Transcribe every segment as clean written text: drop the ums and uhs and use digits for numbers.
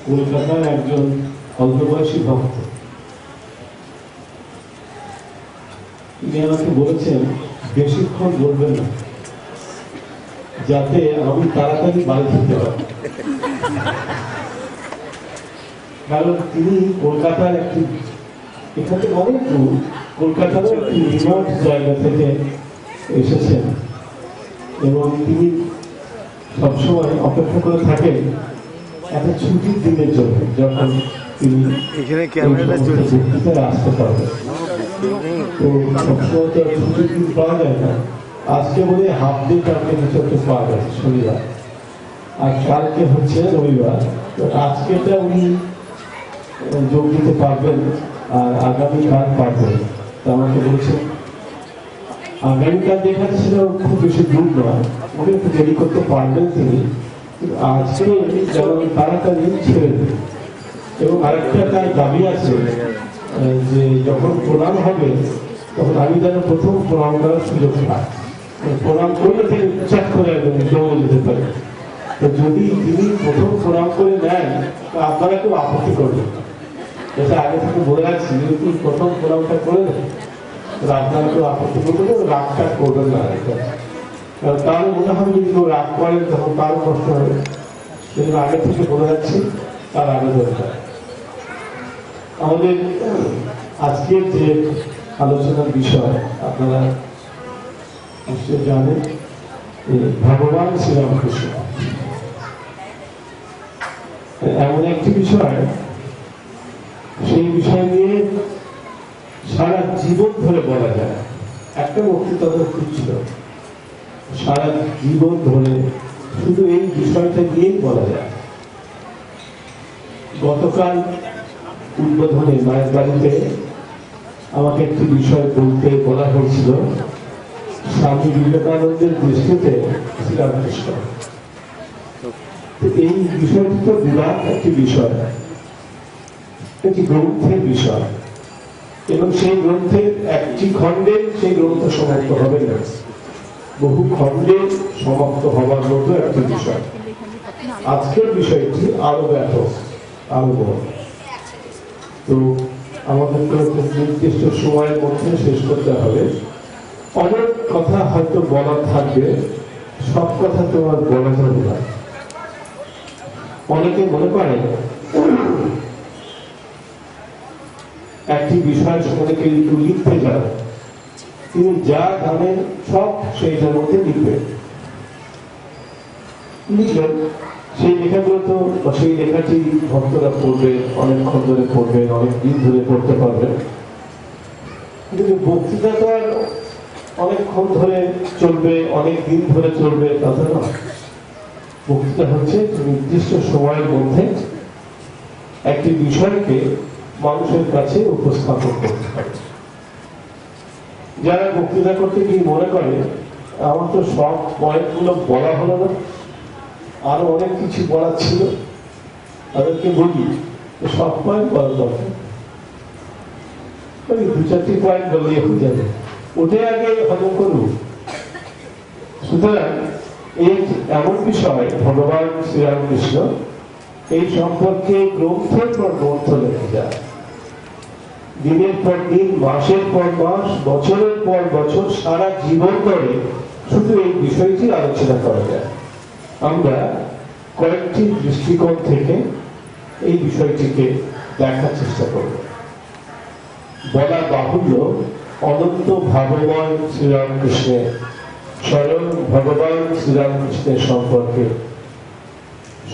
কলকাতার একজন অল্পবয়সী ভক্ত। তিনি আমাকে বলেছেন বেশিক্ষণ বলবেন না, যাতে আমি তাড়াতাড়ি বাড়ি ফিরতে পারি। কারণ তিনি কলকাতার একটি, এখানে অনেক দূর, কলকাতার একটি রিমোট জায়গা থেকে এসেছেন এবং তিনি সবসময় অপেক্ষা করে থাকেন একটা ছুটির দিনের জন্য, যখন তিনি আসতে পারবেন। তো সবসময় তো ছুটির দিন পাওয়া যায় না। আজকে বলে হাফ ডে কালকে কিছু একটা পাওয়া গেছে শনিবার, আর কালকে হচ্ছে রবিবার। তো আজকেটা উনি যোগ দিতে পারবেন আর আগামীকাল পারবেন। তো আমাকে বলছেন আগামীকাল দেখা ছিল খুব বেশি দূর নয়, উনি একটু দেরি করতে পারবেন তিনি, কিন্তু আজকে যেমন তাড়াতাড়ি ছেড়ে দেবে। এবং আরেকটা তার দাবি আছে যে যখন প্রণাম হবে তখন আমি যেন প্রথম প্রণাম করার সুযোগ পাই, প্রণাম করলে তিনি চাপ করে দৌড়ে যেতে পারে। তো যদি তিনি প্রথম প্রণাম করে নেন তো আপনারা কেউ আপত্তি করবেন, যেটা আগে থেকে বলে রাখছি, যদি প্রথম প্রণামটা করে নেন আপনারা কেউ আপত্তি করবেন, রাগটা করবেন না। কারণ তারও মনে হবে যদি কেউ রাগ করেন তখন তারও কষ্ট হবে, সেজন্য আগে থেকে বলে রাখছি তার আগে দরকার। আমাদের আজকের যে আলোচনার বিষয় আপনারা নিশ্চয় জানেন, ভগবান শ্রীরামকৃষ্ণ এমন একটি বিষয়, সেই বিষয় নিয়ে সারা জীবন ধরে বলা যায়। একটা বক্তৃতা ছিল, সারা জীবন ধরে শুধু এই বিষয়টা নিয়েই বলা যায়। গতকাল উদ্বোধনে মায়ের বাড়িতে আমাকে একটি বিষয় বলতে বলা হয়েছিল, স্বামী বিবেকানন্দের দৃষ্টিতে শ্রীরামকৃষ্ণ। এই বিষয়টি তো বিরাট একটি বিষয়, একটি গ্রন্থের বিষয়, এবং সেই গ্রন্থের একটি খণ্ডে সেই গ্রন্থ সমাপ্ত হবে না, বহু খণ্ডে সমাপ্ত হবার মতো একটি বিষয়। আজকের বিষয়টি আরো ব্যাপক, আরো বড়। তো আমাদেরকে নির্দিষ্ট সময়ের মধ্যে শেষ করতে হবে। অনেক কথা হয়তো বলার থাকবে, সব কথা তো আর বলা যাবে না। অনেকে মনে করে একটি বিষয় সম্পর্কে একটু লিখতে যান, তিনি যা জানেন সব সেইটার মধ্যে লিখবেন। লিখলেন, সেই লেখাগুলো তো, সেই লেখাটি ভক্তরা পড়বে, অনেকক্ষণ ধরে পড়বেন, অনেক দিন ধরে পড়তে পারবেন। কিন্তু বক্তৃতা তো আর অনেকক্ষণ ধরে চলবে, অনেক দিন ধরে চলবে তাতে না। বক্তৃতা হচ্ছে নির্দিষ্ট সময়ের মধ্যে একটি বিষয়কে মানুষের কাছে উপস্থাপন করতে হবে। যারা বক্তৃতা করতে গিয়ে মনে করে আমার তো সব পয়েন্টগুলো বলা হলো না, আরো অনেক কিছু বলার ছিল, তাদেরকে বলি সব পয়েন্ট বলা দরকার, দু চারটি পয়েন্ট বললে হয়ে যাবে, ওটাই আগে হজম করুন। সুতরাং এই এমন বিষয়, ভগবান শ্রীরামকৃষ্ণ এই সম্পর্কে গ্রন্থের পর গ্রন্থ লেখা যায়, দিনের পর দিন, মাসের পর মাস, বছরের পর বছর, সারা জীবন ধরে শুধু এই বিষয়টি আলোচনা করা যায়। আমরা কয়েকটি দৃষ্টিকোণ থেকে এই বিষয়টিকে দেখার চেষ্টা করব। বলা বাহুল্য, অনন্ত ভাবময় শ্রীরামকৃষ্ণের, স্বয়ং ভগবান শ্রীরামকৃষ্ণের সম্পর্কে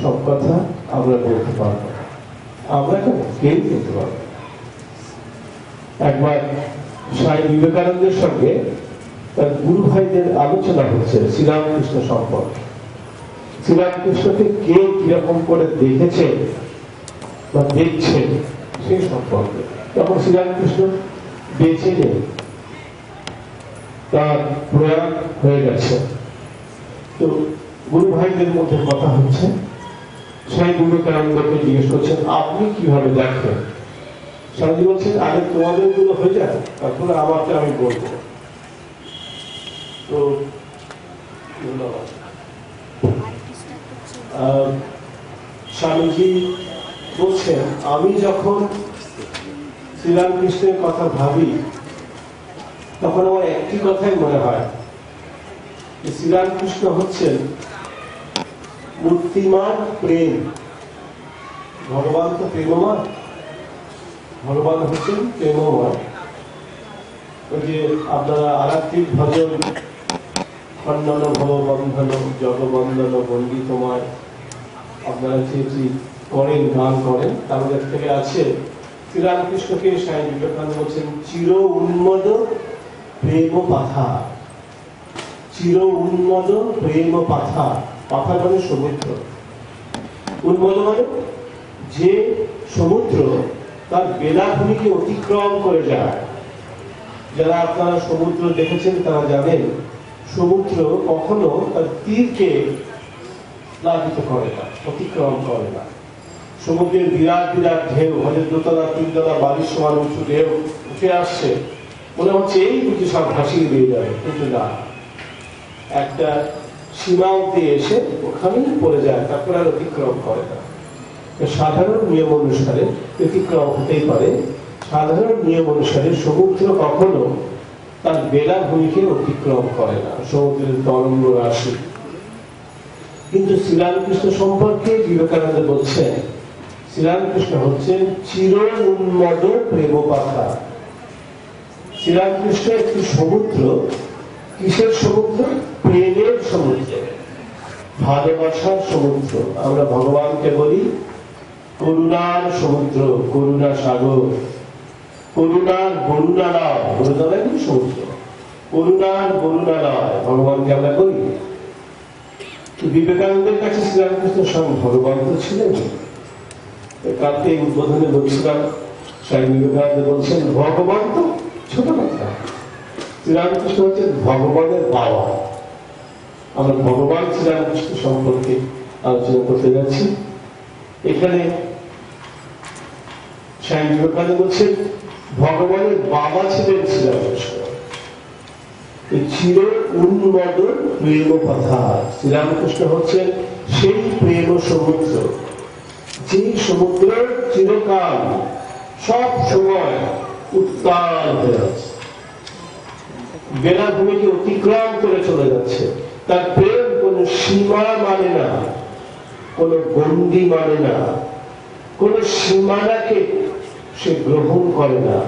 সব কথা আমরা বলতে পারব, আমরা কেউ বলতে পারব। একবার স্বামী বিবেকানন্দের সঙ্গে তার গুরু ভাইদের আলোচনা হচ্ছে শ্রীরামকৃষ্ণ সম্পর্কে। শ্রীরামকৃষ্ণকে কে কিরকম করে দেখেছে বা দেখছে সেই সম্পর্কে। তখন শ্রীরামকৃষ্ণ বেঁচে নেই, তার প্রয়াণ হয়ে গেছে। তো গুরু ভাইদের মধ্যে কথা হচ্ছে, সেই বিবেকানন্দকে জিজ্ঞেস করছেন আপনি কিভাবে দেখেন। স্বামীজি বলছেন আগে তোমাদের গুলো হয়ে যায়, তারপরে আমাকে আমি বলবো। তো স্বামীজি বলছেন, আমি যখন শ্রীরামকৃষ্ণের কথা ভাবি তখন আমার একটি কথাই মনে হয়, শ্রীরামকৃষ্ণ হচ্ছেন মূর্তিমান প্রেম। ভগবান তো প্রেমময়, ভগবান হচ্ছেন প্রেমময়। ওই যে আপনারা আরাত্রিক ভজন খণ্ডন ভববন্ধন জগবন্দন বন্দিতময় আপনারা যেটি করেন, গান করেন, তার মধ্যে থেকে আছে শ্রীরামকৃষ্ণকে স্বামী বিবেকানন্দ বলছেন চির উন্মদ প্রেম পাথা। চির উন্মদ প্রেম পাথা। পাথা মানে সমুদ্র। উন্মদ মানে যে সমুদ্র তার বেলাভূমিকে অতিক্রম করে যায়। যারা আপনারা সমুদ্র দেখেছেন তারা জানেন সমুদ্র কখনো তার তীরকে প্লাবিত করে না, অতিক্রম করে না। সমুদ্রের বিরাট বিরাট ঢেউ, হয়তো দোতলা তিনতলা বাড়ির সমান উঁচু ঢেউ উঠে আসছে, মনে হচ্ছে এই বুঝি সব ভাসিয়ে দিয়ে যাবে, কিন্তু না, একটা সীমা অব্দি এসে ওখানেই পড়ে যায়, তারপরে আর অতিক্রম করে না। সাধারণ নিয়ম অনুসারে অতিক্রম হতেই পারে, সাধারণ নিয়ম অনুসারে সমুদ্র কখনো তার বেলাভূমিকে অতিক্রম করে না, সমুদ্রের তরঙ্গ রাশি। কিন্তু শ্রীরামকৃষ্ণ সম্পর্কে বিবেকানন্দ বলছেন শ্রীরামকৃষ্ণ হচ্ছেন চির উন্মদ প্রেম পাথা। শ্রীরামকৃষ্ণ একটি সমুদ্র। কিসের সমুদ্র? প্রেমের সমুদ্র, ভালোবাসার সমুদ্র। আমরা ভগবানকে বলি করুণার সমুদ্র, করুণা সাগর, করুণার বরুণালয়। বরুণালয় কি সমুদ্র? করুণার বরুণালয় ভগবানকে আমরা বলি। বিবেকানন্দের কাছে শ্রীরামকৃষ্ণ স্বয়ং ভগবান তো ছিলেন। কালকে উদ্বোধনে বলছিলাম, স্বামী বিবেকানন্দ বলছেন ভগবান তো ছোট কথা, শ্রীরামকৃষ্ণ হচ্ছেন ভগবানের বাবা। আমরা ভগবান শ্রীরামকৃষ্ণ সম্পর্কে আলোচনা করতে যাচ্ছি। এখানে স্বামী বিবেকানন্দ বলছেন ভগবানের বাবা ছিলেন শ্রীরামকৃষ্ণ। চির উন্মদ প্রেম পাথা। শ্রীরামকৃষ্ণ হচ্ছেন সেই প্রেম সমুদ্র, যে সমুদ্র চিরকাল সব সময় উত্তাল হয়ে আছে, বেলাভূমিকে অতিক্রম করে চলে যাচ্ছে। তার প্রেম কোন সীমা মানে না, কোন গণ্ডি মানে না, কোন সীমানাকে সে গ্রহণ করে না।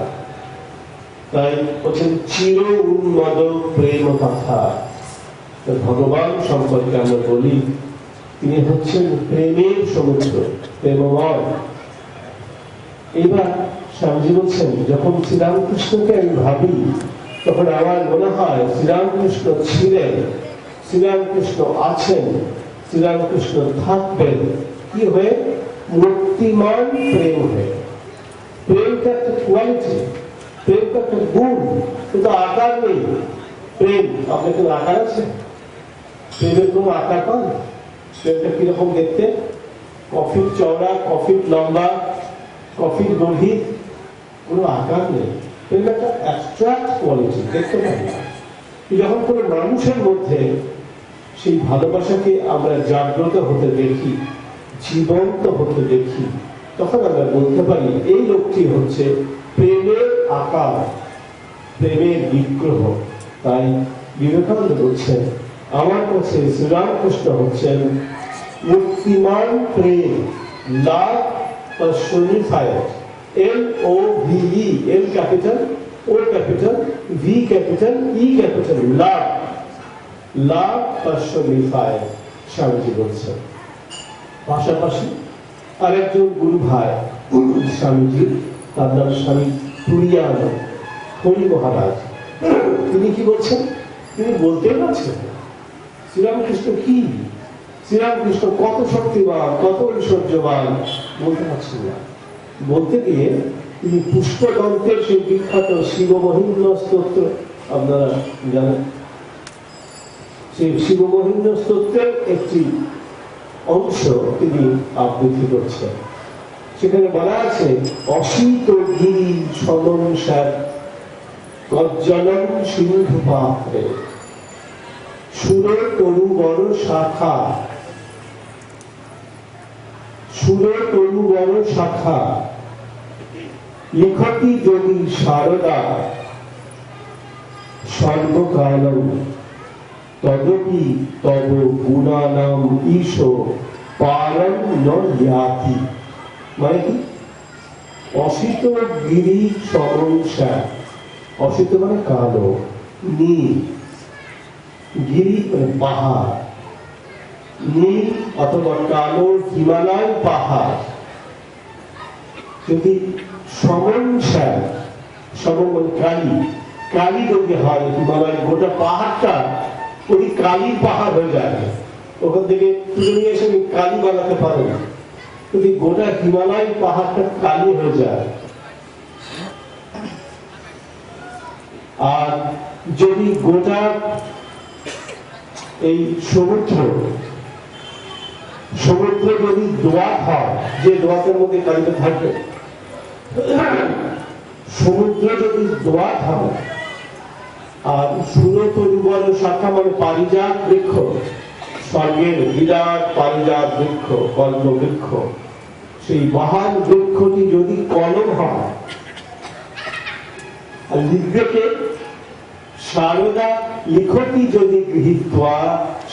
তাই হচ্ছেন চির উন্মদ প্রেম পাথা। ভগবান সম্পর্কে আমরা বলি তিনি হচ্ছেন প্রেমের সমুদ্র, প্রেমময়। এবার স্বামীজি বলছেন যখন শ্রীরামকৃষ্ণকে আমি ভাবি তখন আমার মনে হয় শ্রীরামকৃষ্ণ ছিলেন, শ্রীরামকৃষ্ণ আছেন, শ্রীরামকৃষ্ণ থাকবেন। কি হয়ে? মূর্তিমান প্রেম হয়ে। প্রেমটা একটা কোয়ালিটি, প্রেমটা একটা গুণ, কিন্তু আকার নেই। প্রেম আপনার কোনো আকার আছে? প্রেমের কোনো আকার পান? প্রেমটা কিরকম দেখতে? কফির চওড়া, কফির লম্বা, কফির গভীর, কোনো আকার নেই। প্রেম একটা অ্যাবস্ট্রাক্ট কোয়ালিটি, দেখতে পাই না। যখন কোনো মানুষের মধ্যে সেই ভালোবাসাকে আমরা জাগ্রত হতে দেখি, জীবন্ত হতে দেখি, তখন আমরা বলতে পারি এই লোকটি হচ্ছে প্রেমের আকার, প্রেমের বিগ্রহ। তাই বিবেকানন্দ বলছেন আমার কাছে শ্রীরামকৃষ্ণ হচ্ছেন মূর্তিমান প্রেম, love personifier. LOVE, L capital, O capital, V capital, E capital, love, love personifier Swamiji বলছেন। পাশাপাশি আরেকজন গুরু ভাই স্বামীজি, তার নাম স্বামী তুরিয়ান হরি মহারাজ। তিনি কি বলছেন? তিনি বলতে পারছেন শ্রীরামকৃষ্ণ কি, শ্রীরামকৃষ্ণ কত শক্তিবান, কত ঐশ্বর্যবান, বলতে পারছেন না। বলতে গিয়ে তিনি পুষ্পদন্তের সেই বিখ্যাত শিবমহিম্ন স্তোত্র আপনারা জানেন, সেই শিবমহিম্ন স্তোত্রের একটি অংশ তিনি আবৃত্তি করছেন। সেখানে বলা আছে অসিত গিরি সমন স্যার গজ্জলন সিন্ধু পাত্রে সুর তরু বড় শাখা সুরে তরু বড় শাখা লিখতি যদি সারদা সর্বকালম তদপি তব গুণানাম ঈশ পারম ন ইয়াতি। মানে কি? অসিত গিরি সমংসা, অসিত মানে কালো, নীল, গিরি মানে পাহাড়, নীল অথবা কালো হিমালয় পাহাড় যদি সমংসা, সম মানে কালী, কালী যদি হয় হিমালয় গোটা পাহাড়টা ওই কালী পাহাড় হয়ে যায়, ওখান থেকে তুলে নিয়ে এসে কালী বানাতে পারো না, যদি গোটা হিমালয় পাহাড়টা কালী হয়ে যায়। আর যদি গোটা এই সমুদ্র যদি দোয়াত হয়, যে দোয়াতের মধ্যে কালীটা থাকবে, সমুদ্র যদি দোয়াত হয়, আর সুরে তরুবল শাখা মানে পারিজাত বৃক্ষ, স্বর্গের বিরাট পারিজাত বৃক্ষ, কল্প বৃক্ষ, সেই মহান বৃক্ষটি যদি কলম হয়, আর লিখবে কে? সারদা লিখতি যদি গৃহীত্বা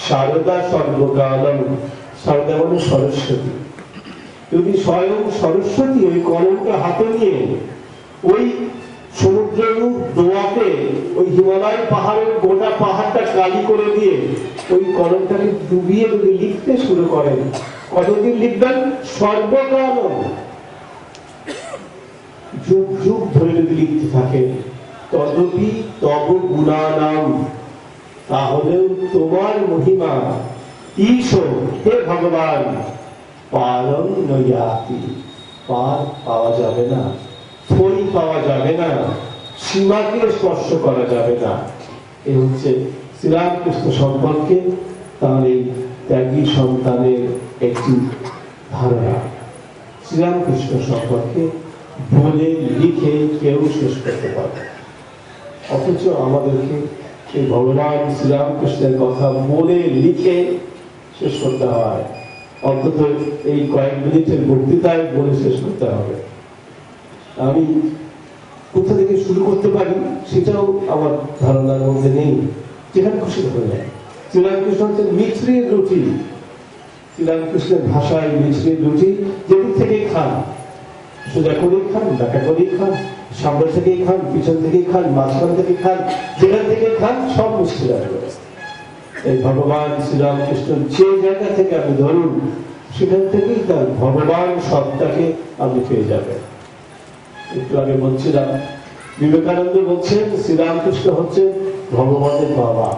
সারদা সর্বকালম, সারদা মানে সরস্বতী, যদি স্বয়ং সরস্বতী ওই কলমটা হাতে নিয়ে ওই সমুদ্ররূপ দোয়াতে ওই হিমালয় পাহাড়ের গোটা পাহাড়টা কালি করে দিয়ে ওই কলমটাকে ডুবিয়ে যদি লিখতে শুরু করেন, কতদিন লিখবেন? সর্বকালম, যুগ যুগ ধরে যদি লিখতে থাকে। তদপি তব গুণানাম, তাহলেও তোমার মহিমা ঈশ হে ভগবান পারম নয়াতি, পার পাওয়া যাবে না, থই পাওয়া যাবে না, সীমাকে স্পর্শ করা যাবে না। এই হচ্ছে শ্রীরামকৃষ্ণ সম্পর্কে তার এই ত্যাগী সন্তানের একটি ধারণা। শ্রীরামকৃষ্ণ সম্পর্কে বলে লিখে কেউ শেষ করতে পারে, অথচ আমাদেরকে এই ভগবান শ্রীরামকৃষ্ণের কথা বলে লিখে শেষ করতে হয়, অন্তত এই কয়েক মিনিটের বক্তৃতায় বলে শেষ করতে হবে। আমি কোথা থেকে শুরু করতে পারি সেটাও আমার ধারণার মধ্যে নেই, যেখানে খুশি হয়ে যায়। শ্রীরামকৃষ্ণ হচ্ছেন মিছরির রুটি, শ্রীরামকৃষ্ণের ভাষায় মিছরির রুটি, যেদিক থেকেই খান, সোজা করেই খান, ডাকা করেই খান, সামনে থেকেই খান, পিছন থেকেই খান, মাঝখান থেকে খান, যেখান থেকে খান সব মিষ্টি লাগবে। এই ভগবান শ্রীরামকৃষ্ণ যে জায়গা থেকে আপনি ধরুন, সেখান থেকেই তার ভগবান সত্তাকে আপনি পেয়ে যাবেন। একটু আগে বলছিলাম, বিবেকানন্দ বলছেন শ্রীরামকৃষ্ণ হচ্ছে ভগবানের বাবা।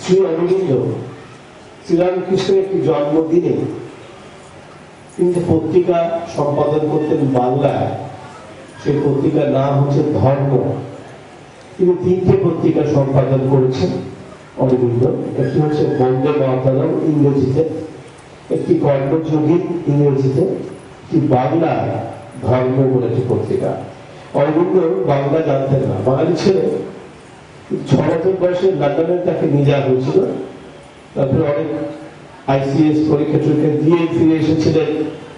শ্রী অরবিন্দ শ্রীরামকৃষ্ণের একটি জন্মদিনে কিন্তু পত্রিকা সম্পাদন করতেন বাংলায়, সেই পত্রিকার নাম হচ্ছে ধর্ম। তিনি 3টে পত্রিকা সম্পাদন করেছেন অরবিন্দ। একটি হচ্ছে বন্দে মাতরম ইংরেজিতে, একটি কর্মযোগী ইংরেজিতে, একটি বাংলায় ধর্ম বলে একটি পত্রিকা। অরবিন্দ বাংলা জানতেন না, বাঙালি ছেলে, 6 বছর বয়সে লন্ডনে তাকে নিয়ে যাওয়া হয়েছিল। তারপরে অনেক ICS পরীক্ষা টরীক্ষা দিয়ে ফিরে এসেছিলেন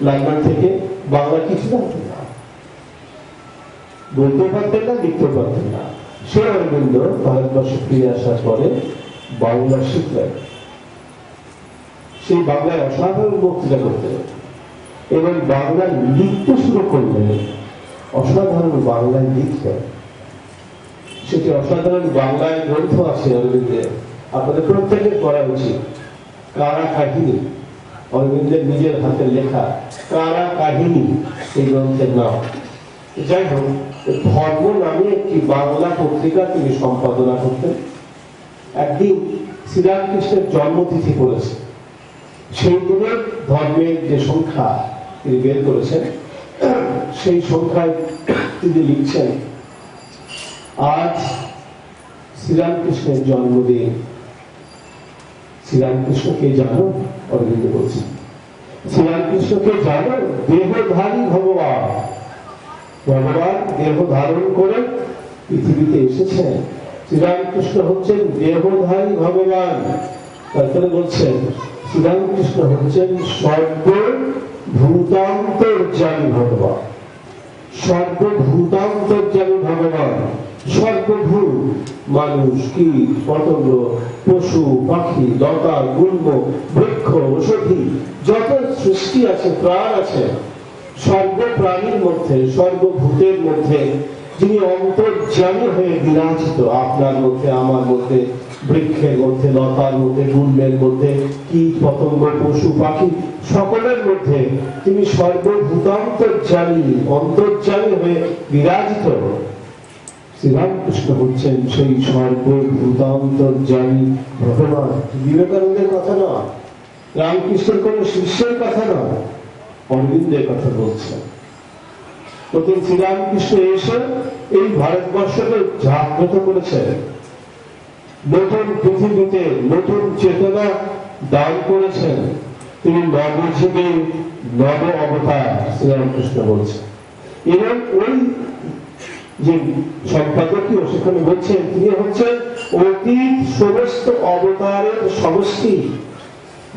লন্ডন থেকে, বাংলা কিছু জানতেন না, বলতে পারতেন না, লিখতে পারতেন না। সে অরবিন্দ ভারতবর্ষে ফিরে আসার পরে বাংলা শিখলেন, সেই বাংলায় অসাধারণ বক্তৃতা করতেন এবং বাংলা লিখতে শুরু করলেন, অসাধারণ বাংলায় লিখলেন। সেটি অসাধারণ বাংলায় গ্রন্থ আছে অরবিন্দের, আপনাদের প্রত্যেকের পড়া উচিত। কারা কাহিনী, অরবিন্দের নিজের হাতে লেখা কারা কাহিনী এই গ্রন্থের নাম। যাই হোক, ধর্ম নামে একটি বাংলা পত্রিকা তিনি সম্পাদনা করতেন। একদিন শ্রীরামকৃষ্ণের জন্মতিথি পড়েছে, সেই দিনের ধর্মের যে সংখ্যা তিনি বের করেছেন, সেই সংখ্যায় তিনি লিখছেন, আজ শ্রীরামকৃষ্ণের জন্মদিন। শ্রীরামকৃষ্ণকে জানো? অরবিন্দ বলছেন, শ্রীরামকৃষ্ণকে জানো? দেহধারী ভগবান, ভগবান দেহ ধারণ করে পৃথিবীতে এসেছেন। শ্রীরামকৃষ্ণ হচ্ছেন দেহধারী ভগবান। তারপরে বলছেন শ্রীরামকৃষ্ণ হচ্ছেন সর্বভূতান্তর্যামী ভগবান, সর্বভূতান্তর্যামী ভগবান। সর্বভূত মানুষ, কীট পতঙ্গ, পশু পাখি, লতা গুল্ম, বৃক্ষ, ঔষধি, যত সৃষ্টি আছে, প্রাণ আছে, সর্বপ্রাণীর মধ্যে, সর্বভূতের মধ্যে যিনি অন্তর্যামী হয়ে বিরাজিত, আপনার মধ্যে, আমার মধ্যে, বৃক্ষের মধ্যে, লতার মধ্যে, গুল্মের মধ্যে, কীট পতঙ্গ, পশু পাখি, সকলের মধ্যে তিনি সর্বভূতান্তর্যামী, অন্তর্যামী হয়ে বিরাজিত। শ্রীরামকৃষ্ণ হচ্ছেন সেই সর্বভূতান্তর্যামী ভগবান। বিবেকানন্দের কথা নয়, রামকৃষ্ণের কোন শিষ্যের কথা নয়, অরবিন্দের কথা বলছেন। প্রথম শ্রীরামকৃষ্ণ এসে এই ভারতবর্ষকে জাগ্রত করেছেন, নতুন পৃথিবীতে নতুন চেতনা দান করেছেন। তিনি নবযুগে নব অবতার, শ্রীরামকৃষ্ণ বলছেন। এবং ওই যে সম্পাদকীয় সেখানে বলছেন, তিনি হচ্ছেন অতীত সমস্ত অবতারের সমষ্টি।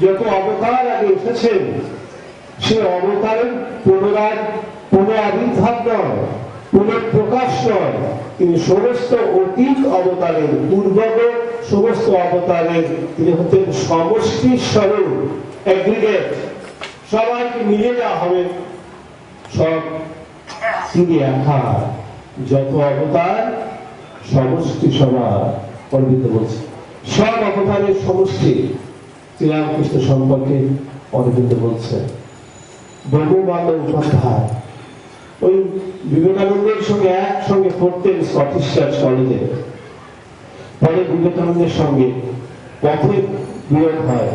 যত অবতার আগে এসেছেন, সে অবতারের পুনরাবির্ভাব নয়, পুনঃপ্রকাশ নয়, তিনি সমস্ত অতীত অবতারের, পূর্বগ সমস্ত অবতারের তিনি হচ্ছেন সমষ্টি স্বরূপ, এগ্রিগেট। সবাইকে মিলিয়ে দেওয়া হবে, সব তিনি একা। যত অবতার সমষ্টি সবার, অরবিন্দ বলছে সব অবতারের সমষ্টি। শ্রীরামকৃষ্ণ সম্পর্কে অরবিন্দ বলছে, বহুমানব উপাধ্যায় ওই বিবেকানন্দের সঙ্গে একসঙ্গে পড়তেন স্কটিশ চার্চ কলেজে। পরে বিবেকানন্দের সঙ্গে পথে বিরোধ হয়,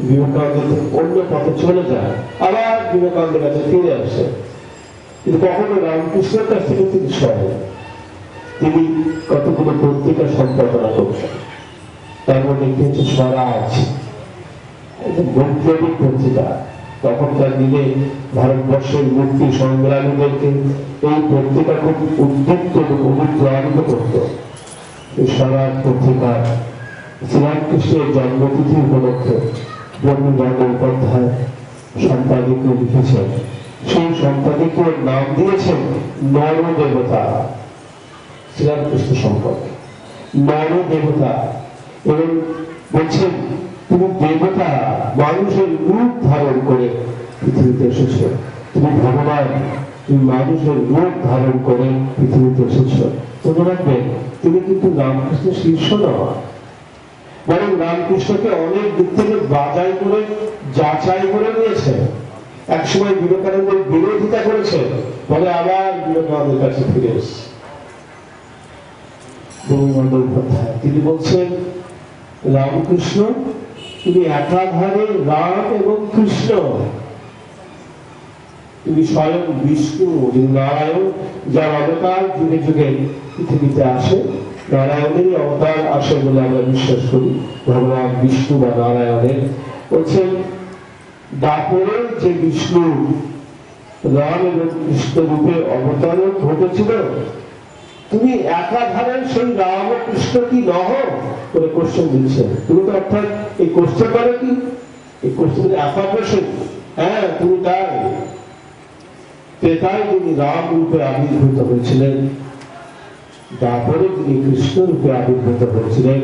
বিবেকানন্দ অন্য পথে চলে যায়, আবার বিবেকানন্দের কাছে ফিরে আসে। কিন্তু কখনো রামকৃষ্ণের কাছ থেকে তিনি সরেন। তিনি কতগুলো পত্রিকা সম্পাদনা করছেন, তার মধ্যে একটি হচ্ছে স্বরাজ, বৈপ্লবিক পত্রিকা। তখনকার দিনে ভারতবর্ষের মুক্তি সংগ্রামীদেরকে এই পত্রিকা খুব উদ্দীপ্ত এবং অনুপ্রাণিত করত। এই স্বরাজ পত্রিকা শ্রীরামকৃষ্ণের জন্মতিথি উপলক্ষে বঙ্গবন্ধু উপাধ্যায় সম্পাদকীয় লিখেছেন। সেই সম্পাদকীয় নাম দিয়েছেন নরদেবতা, শ্রীরামকৃষ্ণ সম্পর্কে নরদেবতা। এবং বলছেন তুমি দেবতা, মানুষের রূপ ধারণ করে পৃথিবীতে এসেছ। তুমি ভগবান, তুমি মানুষের রূপ ধারণ করে পৃথিবীতে এসেছ। মনে রাখবেন, তুমি কিন্তু রামকৃষ্ণের শিষ্য নয়, বরং রামকৃষ্ণকে অনেক দিক থেকে বাজাই করে যাচাই করে নিয়েছে। একসময় বিবেকানন্দের বিরোধিতা করেছে, বলে আবার বিবেকানন্দের কাছে ফিরে এসেছে। তিনি বলছেন রামকৃষ্ণ তুমি একাধারে রাম এবং কৃষ্ণ। তুমি স্বয়ং বিষ্ণু, নারায়ণ, যার অবতার যুগে যুগে পৃথিবীতে আসে। নারায়ণেরই অবতার আসে বলে আমরা বিশ্বাস করি, ভগবান বিষ্ণু বা নারায়ণের। বলছেন দাপরের যে বিষ্ণু রাম এবং কৃষ্ণ রূপে অবতারণ ঘটেছিল, তুমি একাধারে সেই রাম ও কৃষ্ণ কি নহ করে কোশ্চেন দিচ্ছেন। তুমি তো অর্থাৎ এই কোশ্চেন করে কি, এই কোশ্চেন অ্যাফার্মেশন, হ্যাঁ তুমি তাই। তেতাই তিনি রাম রূপে আবির্ভূত হয়েছিলেন, তারপরে তিনি কৃষ্ণ রূপে আবির্ভূত হয়েছিলেন।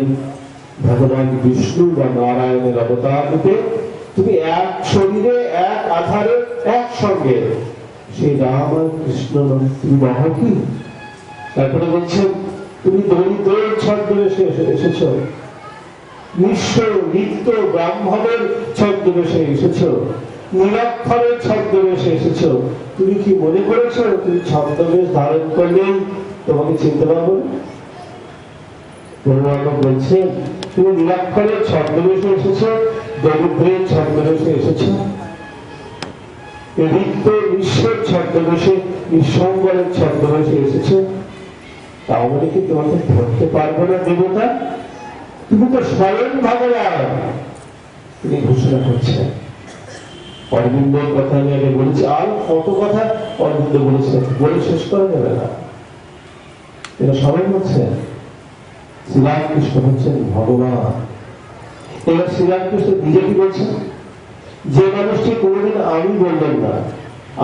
ভগবান বিষ্ণু বা নারায়ণের অবতার রূপে তুমি এক শরীরে, এক আধারে, একসঙ্গে সেই রাম আর কৃষ্ণ তুমি নহ কি? তারপরে বলছেন তুমি দরিদ্রের ছদ্মবেশে এসেছ, নিঃস্ব নিত্য ব্রাহ্মণের ছদ্মবেশে এসেছ, নিরক্ষরের ছদ্মবেশে এসেছ। তুমি কি মনে করেছো তুমি ছদ্মবেশ ধারণ করলেই তোমাকে চিনতে পারবো? বলছেন তুমি নিরক্ষরের ছদ্মবেশে এসেছ, দরিদ্রের ছদ্মবেশে এসেছ, রিক্ত নিঃস্বের ছদ্মবেশে, নিঃসঙ্গরের ছদ্মবেশে এসেছ। তাহলে কি তোমাকে ধরতে পারবো না দেবতা? তুমি তো স্বয়ং ভগবান। তিনি ঘোষণা করছেন। অরবিন্দের কথা আমি আগে বলেছি, আর কত কথা অরবিন্দ বলেছেন, বলে শেষ করা যাবে না। এরা সবাই বলছেন শ্রীরামকৃষ্ণ হচ্ছেন ভগবান। এবার শ্রীরামকৃষ্ণ নিজে কি বলছেন? যে মানুষটি কোনোদিন আমি বললেন না,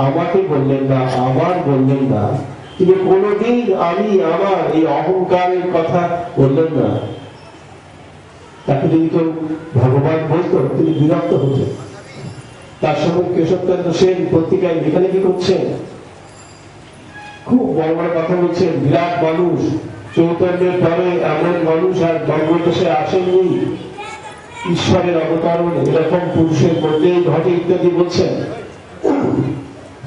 আমাকে বললেন না, আমার বললেন না, তিনি কোনোদিন আমি আমার এই অহংকারের কথা বললেন না, তাকে যদি কেউ ভগবান বলতো তিনি বিরক্ত হতেন। তার সঙ্গে কেশবচন্দ্র সেন পত্রিকায় লেখালেখি করছেন, খুব বড় বড় কথা বলছেন, বিরাট মানুষ, চৈতন্যের পরে এমন মানুষ আর জন্মদেশে আসেননি, ঈশ্বরের অবতারণ এরকম পুরুষের মধ্যেই ঘটে ইত্যাদি বলছেন।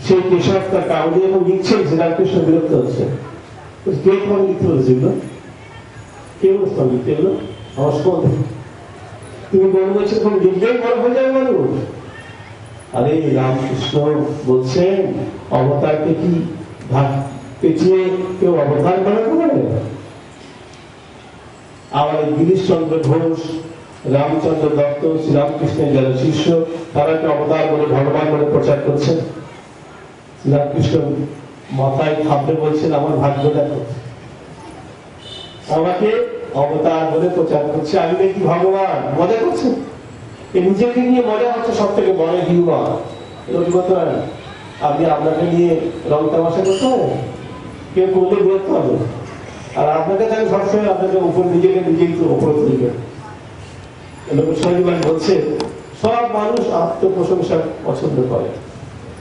সেই কেশব তার কাগজে এবং লিখছেন, শ্রীরামকৃষ্ণ বিরক্ত হচ্ছেন। কে তোমাকে লিখতে বলেছে এগুলো? কে বলেছে তোমাকে লিখতে এগুলো? তুমি বড় বলছো তখন লিখলেই বড় হয়ে যাবে মানুষ। আরে রামকৃষ্ণ বলছেন অবতারকে কি পেঁচিয়ে কেউ অবতার বানাতে পারে? আবার গিরিশচন্দ্র ঘোষ, রামচন্দ্র দত্ত, শ্রীরামকৃষ্ণের যারা শিষ্য, তারা কি অবতার বলে ভগবান বলে প্রচার করছেন? শ্রীরামকৃষ্ণ মাথায় থাপড়ে বলছেন আমার ভাগ্য দেখো, আমাকে অবতার বলে প্রচার করছে, আমি দেখি ভগবান। মজা করছে, নিজেকে নিয়ে মজা হচ্ছে সব থেকে বড় হিউমার। আপনি আপনাকে নিয়ে রং তামাশা করতে হবে, কেউ করলে বিরক্ত হবে। আর আপনাকে তাই সবসময় আপনাকে উপর নিজেকে নিজেই উপরে তুলবে। লোকসংবাদ বলছে সব মানুষ আত্মপ্রশংসা পছন্দ করে,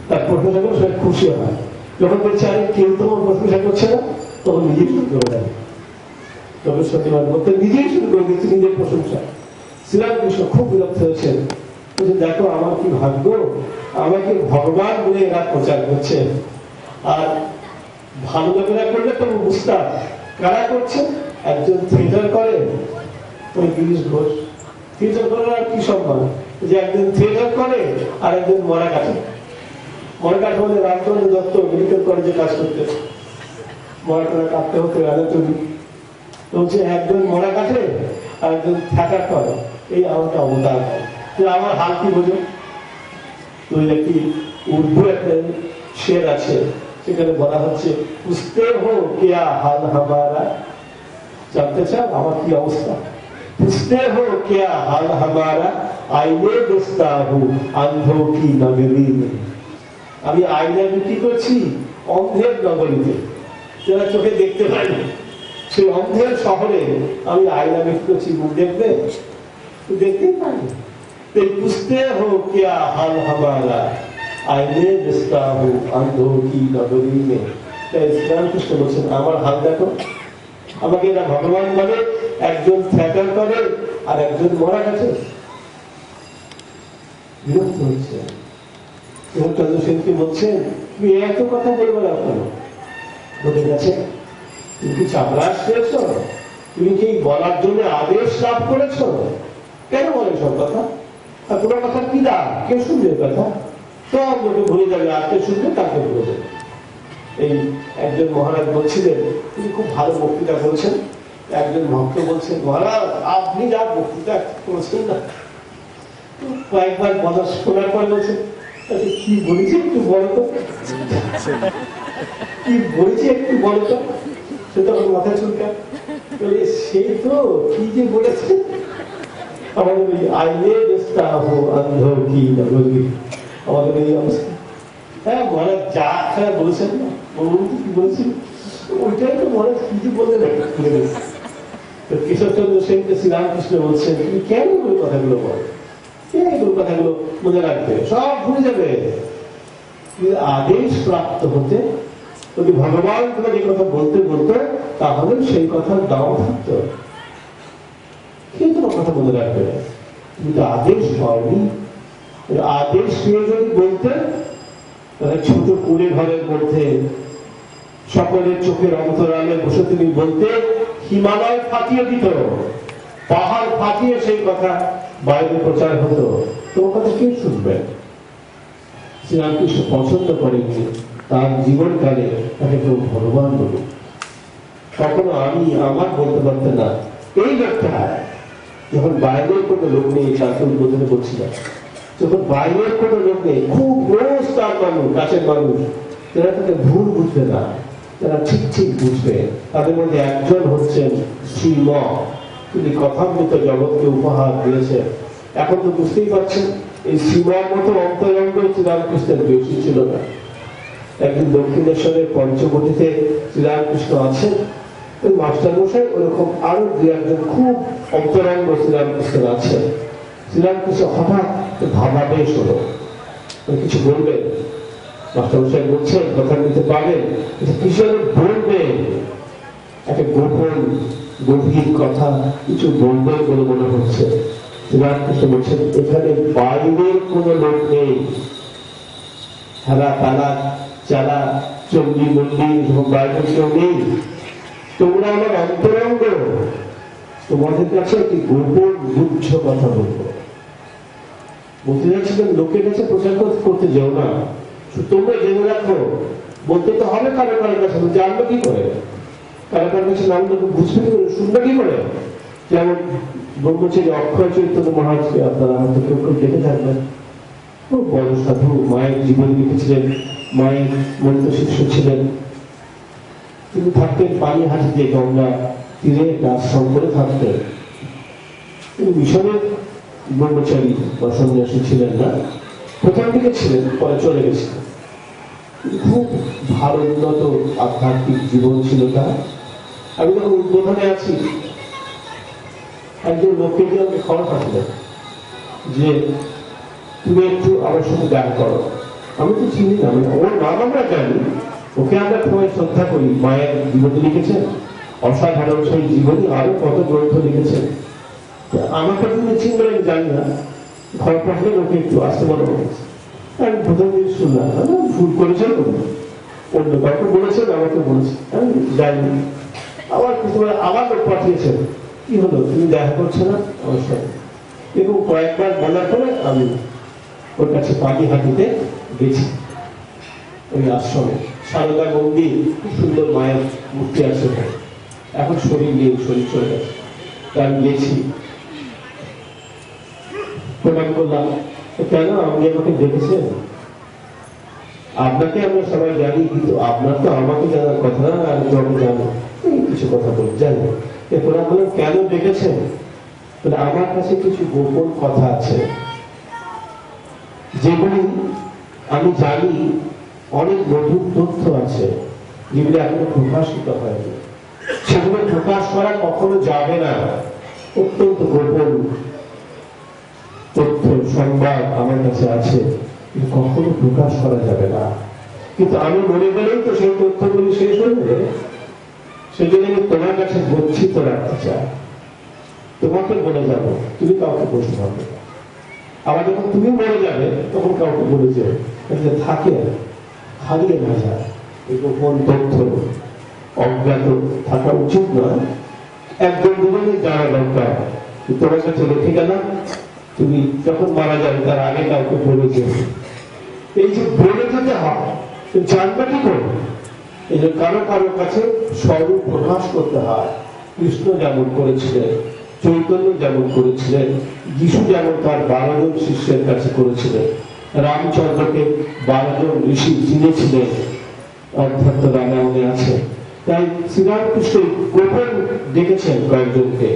তার প্রশংসা করে সবাই খুশি হয়। যখন বলছে আরে কেউ তোমার প্রশংসা করছে না, তখন নিজেই শুরু করে দেয়। লোকসংবাদ বলতে নিজেই শুরু করে দিচ্ছে নিজের প্রশংসা। শ্রীরামকৃষ্ণ খুব বিরক্ত হয়েছেন, দেখো আমার কি ভাগ্য, আমাকে ভগবান বলে এরা প্রচার করছে। আর ভালো লোকেরা করলে তো বুঝতাম কারা করছে। একজন থিয়েটার করে, ওই গিরিশ ঘোষ থিয়েটার করে, আর কি সম্মান যে একজন থিয়েটার করে আর একজন মরা কাটে। মরা কাঠ হলে রামচন্দ্র দত্ত মেডিকেল কলেজে কাজ করতে, মরাটা কাটতে হতে অ্যানাটমি, বলছে একজন মরা কাটে আর একজন থিয়েটার করে, এই আমাকে অবতার। আমার হাল কি বোঝো? তুই একটি উর্দু একটা শের আছে, সেখানে বলা হচ্ছে বুঝতে হো কেয়া হাল হামারা, জানতে চাও আমার কি অবস্থা? বুঝতে হো কেয়া হাল হামারা, আইনে দেখতা হু আন্ধো কি নগরী। আমি আইনা বিক্রি করছি অন্ধের নগরীতে, যারা চোখে দেখতে পাই না, সেই অন্ধের শহরে আমি আইনা বিক্রি করছি। মুখ দেখবে? দেখতেই পাই না। पूछते हो क्या हाल हमारा, आईने दिखता हूँ अंधों की नगरी में। শ্রীরামকৃষ্ণ বলছেন আমার হাল দেখো, আমাকে এরা ভগবান বলে, একজন থিয়েটার করে আর একজন মরা গেছে। বিরক্ত হচ্ছে। চন্দ্র সেনকে বলছেন তুমি এত কথা বলবো না কেন? বলে গেছে তুমি কি চাপরাশ পেয়েছ? তুমি কি বলার জন্য আদেশ লাভ করেছ? কেন বলে সব কথা? আর তোমার কথা কি দাম? কেউ শুনবে কথা? সব লোকে ভুলে যাবে, আজকে শুনবে তাকে ভুলে যাবে। এই একজন মহারাজ বলছিলেন, তিনি খুব ভালো বক্তৃতা করেছেন। একজন ভক্ত বলছেন মহারাজ আপনি যা বক্তৃতা করেছেন না, কয়েকবার কথা শোনার পর বলছেন কি বলেছি একটু বলতো, কি বলেছি একটু বলতো। সে তখন মাথা চুলকা, সেই তো কি যে বলেছে। আমাদের এই আইনে বেস্তা হো অন্ধ কি নগরী, আমাদের এই অবস্থা। হ্যাঁ মহারাজ যা খারাপ বলেছেন না, বলুন কি বলেছেন, ওইটাই তো মহারাজ কি যে বললেন ভুলে গেছে। কেশবচন্দ্র সেনকে শ্রীরামকৃষ্ণ বলছেন তুমি কেন ওই কথাগুলো বল, কেন ওই কথাগুলো মনে রাখবে, সব ভুলে যাবে। আদেশ প্রাপ্ত হতে যদি ভগবান তোমাকে এই কথা বলতে বলতো, তাহলে সেই কথার দাম থাকতো। কিন্তু কথা মনে রাখবে না, কিন্তু আদেশ হয়নি। আদেশ পেয়ে যদি বলতে, তাহলে ছোট কুড়ে ঘরের মধ্যে সকলের চোখের অন্তরালে বসে তুমি বলতে, হিমালয় ফাটিয়ে দিত, পাহাড় ফাটিয়ে সেই কথা বাইরে প্রচার হতো, তোমার কথা কেউ শুনবে। শ্রীরামকৃষ্ণ পছন্দ করেননি তার জীবনকালে তাকে কেউ ভগবান বলুক। কখনো আমি আমার বলতে পারতেন না। এই লোকটা যখন বাইরের কোনো লোক নেই, তাকে উদ্বোধনে বলছিলাম, যখন বাইরের কোনো লোক নেই, খুব রোজ তার মানুষ, কাছের মানুষ, তারা তাকে ভুল বুঝবে না, তারা ঠিক ঠিক বুঝবে। তাদের মধ্যে একজন হচ্ছেন শ্রীম, তিনি কথামৃত জগৎকে উপহার দিয়েছেন। এখন তো বুঝতেই পারছেন এই সীমার মতো অন্তরঙ্গ শ্রীরামকৃষ্ণের বেশি ছিল না। একদিন দক্ষিণেশ্বরের পঞ্চবটিতে শ্রীরামকৃষ্ণ আছেন, ওই মাস্টারমশাই ওরকম আরো দু একজন খুব অন্তরঙ্গ শ্রীরামকৃষ্ণের আছেন। শ্রীরামকৃষ্ণ হঠাৎ ভাবাবেশ হলো, কিছু বলবেন। মাস্টারমশাই বলছেন কথা নিতে পারবেন, কিসের বলবেন, একটা গোপন গভীর কথা কিছু বলবেন বলে মনে হচ্ছে। শ্রীরামকৃষ্ণ বলছেন এখানে বাইরের কোনো লোক নেই, হেলা তালা চালা চণ্ডী মন্দির বাইরের কেউ নেই, তোমরা আমার অন্তরঙ্গ, তোমাদের কাছে একটি গোপন গুচ্ছ কথা বলবো। বলতে যাচ্ছিলেন লোকের কাছে প্রচার করতে যেও না, তোমরা জেনে রাখো। বলতে তো হবে কারো কারোর কাছে, জানবে কি করে, কারো কারোর কাছে নাম লোক বুঝবে কি করে, শুনবে কি করে। যেমন ব্রহ্মচারী অক্ষয় চৈতন্য মহারাজকে আপনারা হয়তো কেউ কেউ দেখে থাকবেন, খুব বড় সাধু, মায়ের জীবন লিখেছিলেন, মায়ের মন্ত্র শিষ্য ছিলেন। তিনি থাকতেন পানিহাটিতে, গঙ্গা তীরে আশ্রম করে থাকতেন। তিনি মিশনের ব্রহ্মচারী বা সন্ন্যাসী ছিলেন না, প্রথম দিকে ছিলেন, পরে চলে গেছিলেন। খুব ভালো উন্নত আধ্যাত্মিক জীবন ছিল তার। আমি যখন উদ্বোধনে আছি, একজন লোককে দিয়ে আমাকে খবর পাঠালেন যে তুমি একটু আমার সাথে গান করো। আমি তো চিনি না, ওর নাম আমরা জানি, ওকে আমরা খুবই শ্রদ্ধা করি। মায়ের জীবনী লিখেছেন, অসাধারণ সেই জীবনী, আরো কত গ্রন্থ লিখেছেন। আমাকে তুমি চিনবেন আমি জানি না, ঘর পাঠালে ওকে একটু আসতে বলা হয়েছে। আমি প্রথম দিন শুনলাম ভুল করেছেন, অন্য কাউকে বলেছেন, আমাকে বলেছেন, আমি জানি। আবার আবার লোক পাঠিয়েছেন, কি হলো তুমি দেখা করছো না আমার সাথে। এবং কয়েকবার বলার পরে আমি ওর কাছে পানিহাটিতে গেছি, ওই আশ্রমে সারদা মন্দির, খুব সুন্দর মায়ের মূর্তি আছে, এখন শরীর নেই, শরীর চলে গেছে। আমি গেছি, প্রণাম করলাম। কেন আপনি আমাকে দেখেছেন? আপনাকে আমরা সবাই জানি, কিন্তু আপনার তো আমাকে জানার কথা না, আর আমি জানো কিছু কথা বলি জানি। প্রণাম করলাম, কেন দেখেছেন? আমার কাছে কিছু গোপন কথা আছে, যেগুলি আমি জানি, অনেক নতুন তথ্য আছে যেগুলি এখনো প্রকাশিত হয়নি। সেগুলো প্রকাশ করা কখনো যাবে না, অত্যন্ত গোপন তথ্য সংবাদ আমার কাছে আছে, কখনো প্রকাশ করা যাবে না। কিন্তু আমি মনে গেলেই তো সেই তথ্যগুলি শেষ হয়ে যাবে, সেজন্য আমি তোমার কাছে গচ্ছিত রাখতে চাই। তোমাকে বলে যাবো, তুমি কাউকে বসতে পারবে না। আবার যখন তুমি মরে যাবে তখন কাউকে বলে যাবে, থাকে হারিয়ে না যায়। এই গোপন তথ্য অজ্ঞাত থাকা উচিত নয়, একজন দুজনই জানা দরকার। তোমার কাছে রেখে গেলাম, তুমি যখন মারা যাবে তার আগে কাউকে বলে যাবে। এই যে বলে যেতে হয়, জানবে কি করে? এই যে কারো কারো কাছে স্বরূপ প্রকাশ করতে হয়। কৃষ্ণ যেমন করেছিলেন, চৈতন্য যেমন করেছিলেন, যিশু যেমন তার 12 জন শিষ্যের কাছে করেছিলেন, রামচন্দ্রকে 12 জন ঋষি চিনেছিলেন, অধ্যাত্ম রামায়ণে আছে। তাই শ্রীরামকৃষ্ণ গোপন ডেকেছেন কয়েকজনকে,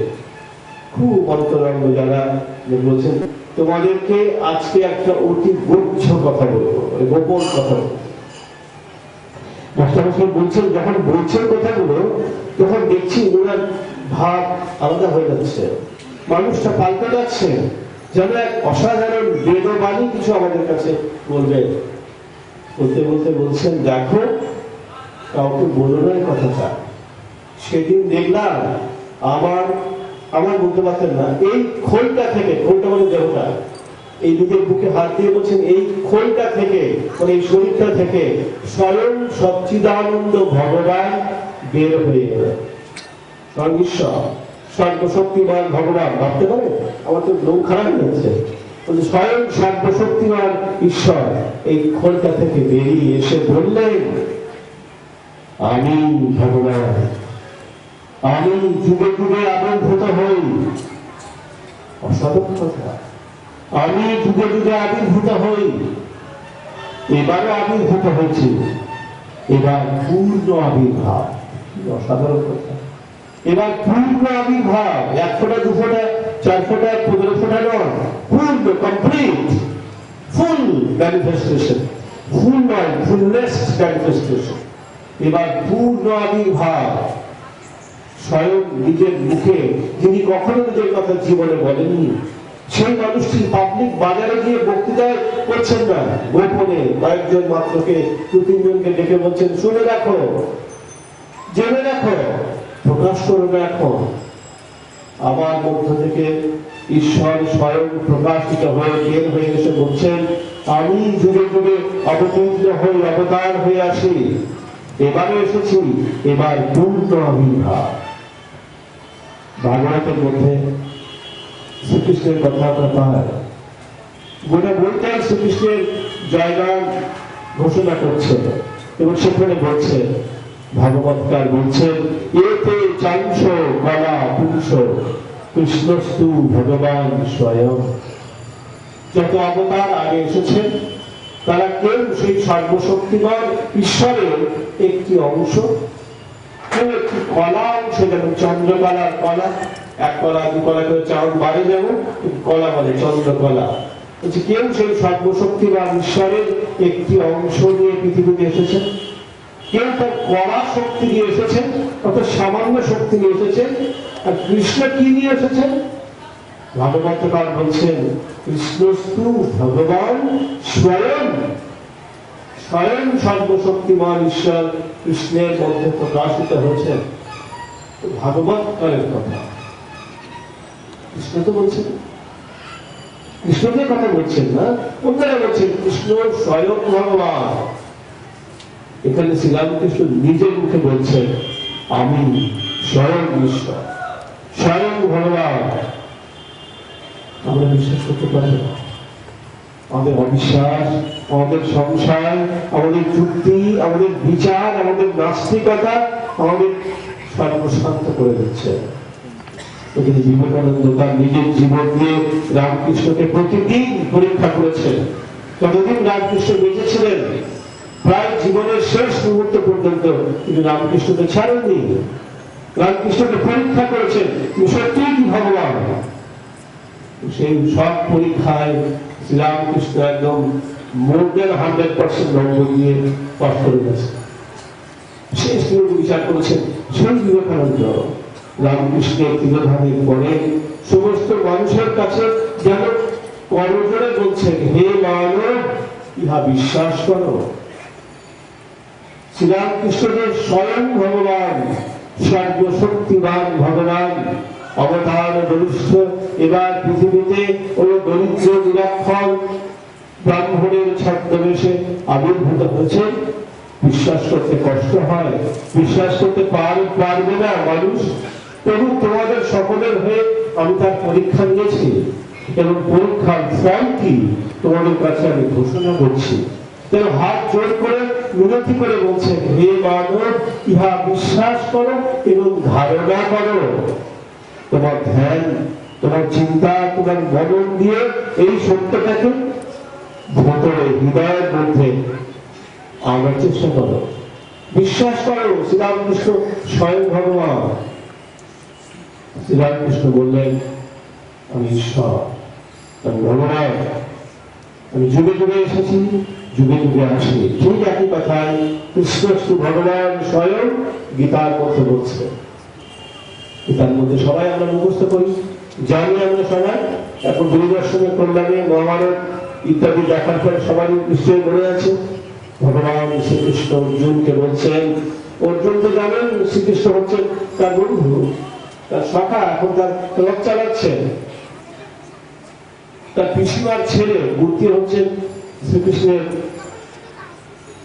খুব অন্তরঙ্গ যারা বলছেন তোমাদেরকে আজকে একটা অতি গুচ্ছ কথা বলবো, গোপন কথা বলবো। মাস্টারমশাই বলছেন, যখন বলছেন কথাগুলো তখন দেখছি ওনার ভাব আলাদা হয়ে যাচ্ছে, মানুষটা পাল্টে যাচ্ছে, যেন এক অসাধারণ বেদবাণী কিছু আমাদের কাছে বলবে। বলতে বলতে বলছেন, দেখো কাউকে বলো না কথাটা। সেদিন দেখলাম আমার বলতে পারতেন না, এই খোলটা থেকে, খোলটা মানে দেহটা, এই দিকের বুকে হাত দিয়ে বলছেন, এই খোলটা থেকে মানে এই শরীরটা থেকে স্বয়ং সচ্চিদানন্দ ভগবান বের হয়ে গেলেন। ঈশ্বর সর্বশক্তিমান ভগবান, ভাবতে পারে? আমার তো লোক খারাপ হয়েছে। স্বয়ং সর্বশক্তিমান ঈশ্বর এই খোলটা থেকে বেরিয়ে এসে বললেন, আমি ভগবান, আমি যুগে যুগে আবির্ভূত হই। অসাধারণ কথা, আমি যুগে যুগে আবির্ভূত হই, এবারও আবির্ভূত হয়েছি, এবার পূর্ণ আবির্ভাব। অসাধারণ কথা, এবার পূর্ণ আবির্ভাব, 1 ফোঁটা 2 ফোঁটা 4 ফোঁটা 15 ফোঁটা নয়, পূর্ণ কমপ্লিট ফুল ম্যানিফেস্টেশন, ফুল নয়, ফুলনেস ম্যানিফেস্টেশন। এবার পূর্ণ আবির্ভাব স্বয়ং নিজের মুখে, যিনি কখনো নিজের কথা জীবনে বলেননি, সেই মানুষটি পাবলিক বাজারে গিয়ে বক্তৃতা করছেন না, গোপনে কয়েকজন মাত্রকে, দু তিনজনকে ডেকে বলছেন, শুনে রাখো, জেনে রাখো, প্রকাশ করে রাখো, আমার মধ্য থেকে ঈশ্বর স্বয়ং প্রকাশিত হয়ে বের হয়ে এসে বলছেন, আমি যুগে যুগে অবতীর্ণ হয়ে অবতার হয়ে আসি, এবারে এসেছি, এবার পূর্ণ আবির্ভাব। ভাগবতের মধ্যে শ্রীকৃষ্ণের কথা আমরা পাই, গোটা বইটাই শ্রীকৃষ্ণের জয়গান ঘোষণা করছে, এবং সেখানে বলছে, ভাগবতকার বলছেন, এতে চাংশ কলা পুরুষ কৃষ্ণস্তু ভগবান স্বয়ং। যত অবতার আগে এসেছেন তারা কেউ সেই সর্বশক্তিমান ঈশ্বরের একটি অংশ, কেউ একটি কলা অংশ, যেমন চন্দ্রকলার কলা, এক কলা দু কলা করে চাউল বাড়ে, যেমন কলা বলে চন্দ্রকলা। কেউ সেই সর্বশক্তিমান ঈশ্বরের একটি অংশ নিয়ে পৃথিবীতে এসেছেন, কেউ তার কড়া শক্তি নিয়ে এসেছেন, অর্থাৎ সামান্য শক্তি নিয়ে এসেছেন। আর কৃষ্ণ কি নিয়ে এসেছেন? ভাগবতকার বলছেন, কৃষ্ণস্তু ভগবান স্বয়ং, স্বয়ং সর্বশক্তিমান ঈশ্বর কৃষ্ণের মধ্যে প্রকাশিত হয়েছেন। ভাগবতকারের কথা, কৃষ্ণ তো বলছেন, কৃষ্ণদের কথা বলছেন না, ওনারা বলছেন কৃষ্ণ স্বয়ং ভগবান। এখানে শ্রীরামকৃষ্ণ নিজের মুখে বলছেন, আমি স্বয়ং ঈশ্বর, স্বয়ং ভগবান। আমরা বিশ্বাস করতে পারি না। আমাদের অবিশ্বাস, আমাদের সংশয়, আমাদের যুক্তি, আমাদের বিচার, আমাদের নাস্তিকতা আমাদের সর্বশান্ত করে দিচ্ছে। বিবেকানন্দ তার নিজের জীবন দিয়ে রামকৃষ্ণকে প্রতিদিন পরীক্ষা করেছেন। যতদিন রামকৃষ্ণ বেঁচে ছিলেন, প্রায় জীবনের শেষ মুহূর্ত পর্যন্ত তিনি রামকৃষ্ণকে ছাড়েননি, রামকৃষ্ণকে পরীক্ষা করেছেন, তিনি সত্যিই কি ভগবান। সেই সব পরীক্ষায় শ্রীরামকৃষ্ণ একদম মোর দেন 100% নম্বর দিয়ে পাস করে গেছে। শেষ পর্যন্ত বিচার করেছেন সেই বিবেকানন্দ রামকৃষ্ণের তিরোধানের পরে সমস্ত মানুষের কাছে যেন করজোড়ে বলছেন, হে মানব, ইহা বিশ্বাস করো। শ্রীরামকৃষ্ণের স্বয়ং ভগবান, সর্বশক্তিমান ভগবান অবতার বলিষ্ঠ এবার পৃথিবীতে ওই দরিদ্র নিরক্ষর ব্রাহ্মণের ছদ্মবেশে আবির্ভূত হয়েছে। বিশ্বাস করতে কষ্ট হয়, বিশ্বাস করতে পারবে না মানুষ। তবু তোমাদের সকলের হয়ে আমি তার পরীক্ষা নিয়েছি, এবং পরীক্ষার ফল কি তোমাদের কাছে আমি ঘোষণা করছি। হাত জোর করে মিনতি করে বলছেন, হে মানব, ইহা বিশ্বাস করো এবং ধারণা করো। তোমার ধ্যান, তোমার চিন্তা, তোমার মনন দিয়ে এই সত্যটাকে ভেতরে হৃদয়ের মধ্যে আনার চেষ্টা করো, বিশ্বাস করো। শ্রীরামকৃষ্ণ স্বয়ং ভগবান। শ্রীরামকৃষ্ণ বললেন, আমি ঈশ্বর, আমি ভগবান, আমি যুগে যুগে এসেছি, যুগে যুগে আসি। ঠিক একই কথায় কৃষ্ণস্তু ভগবান স্বয়ং গীতার মধ্যে বলছে। গীতার মধ্যে সবাই আমরা মুখস্থ করি, জানি আমরা সবাই। এখন দূরদর্শনের কল্যাণে মহাভারত ইত্যাদি দেখার পরে সবাই নিশ্চয়ই মনে আছে, ভগবান শ্রীকৃষ্ণ অর্জুনকে বলছেন, অর্জুন তো জানেন শ্রীকৃষ্ণ হচ্ছেন তার বন্ধু, তার সখা, এখন তার রথ চালাচ্ছেন। তার পিসিমার ছেলে মূর্তি হচ্ছেন শ্রীকৃষ্ণের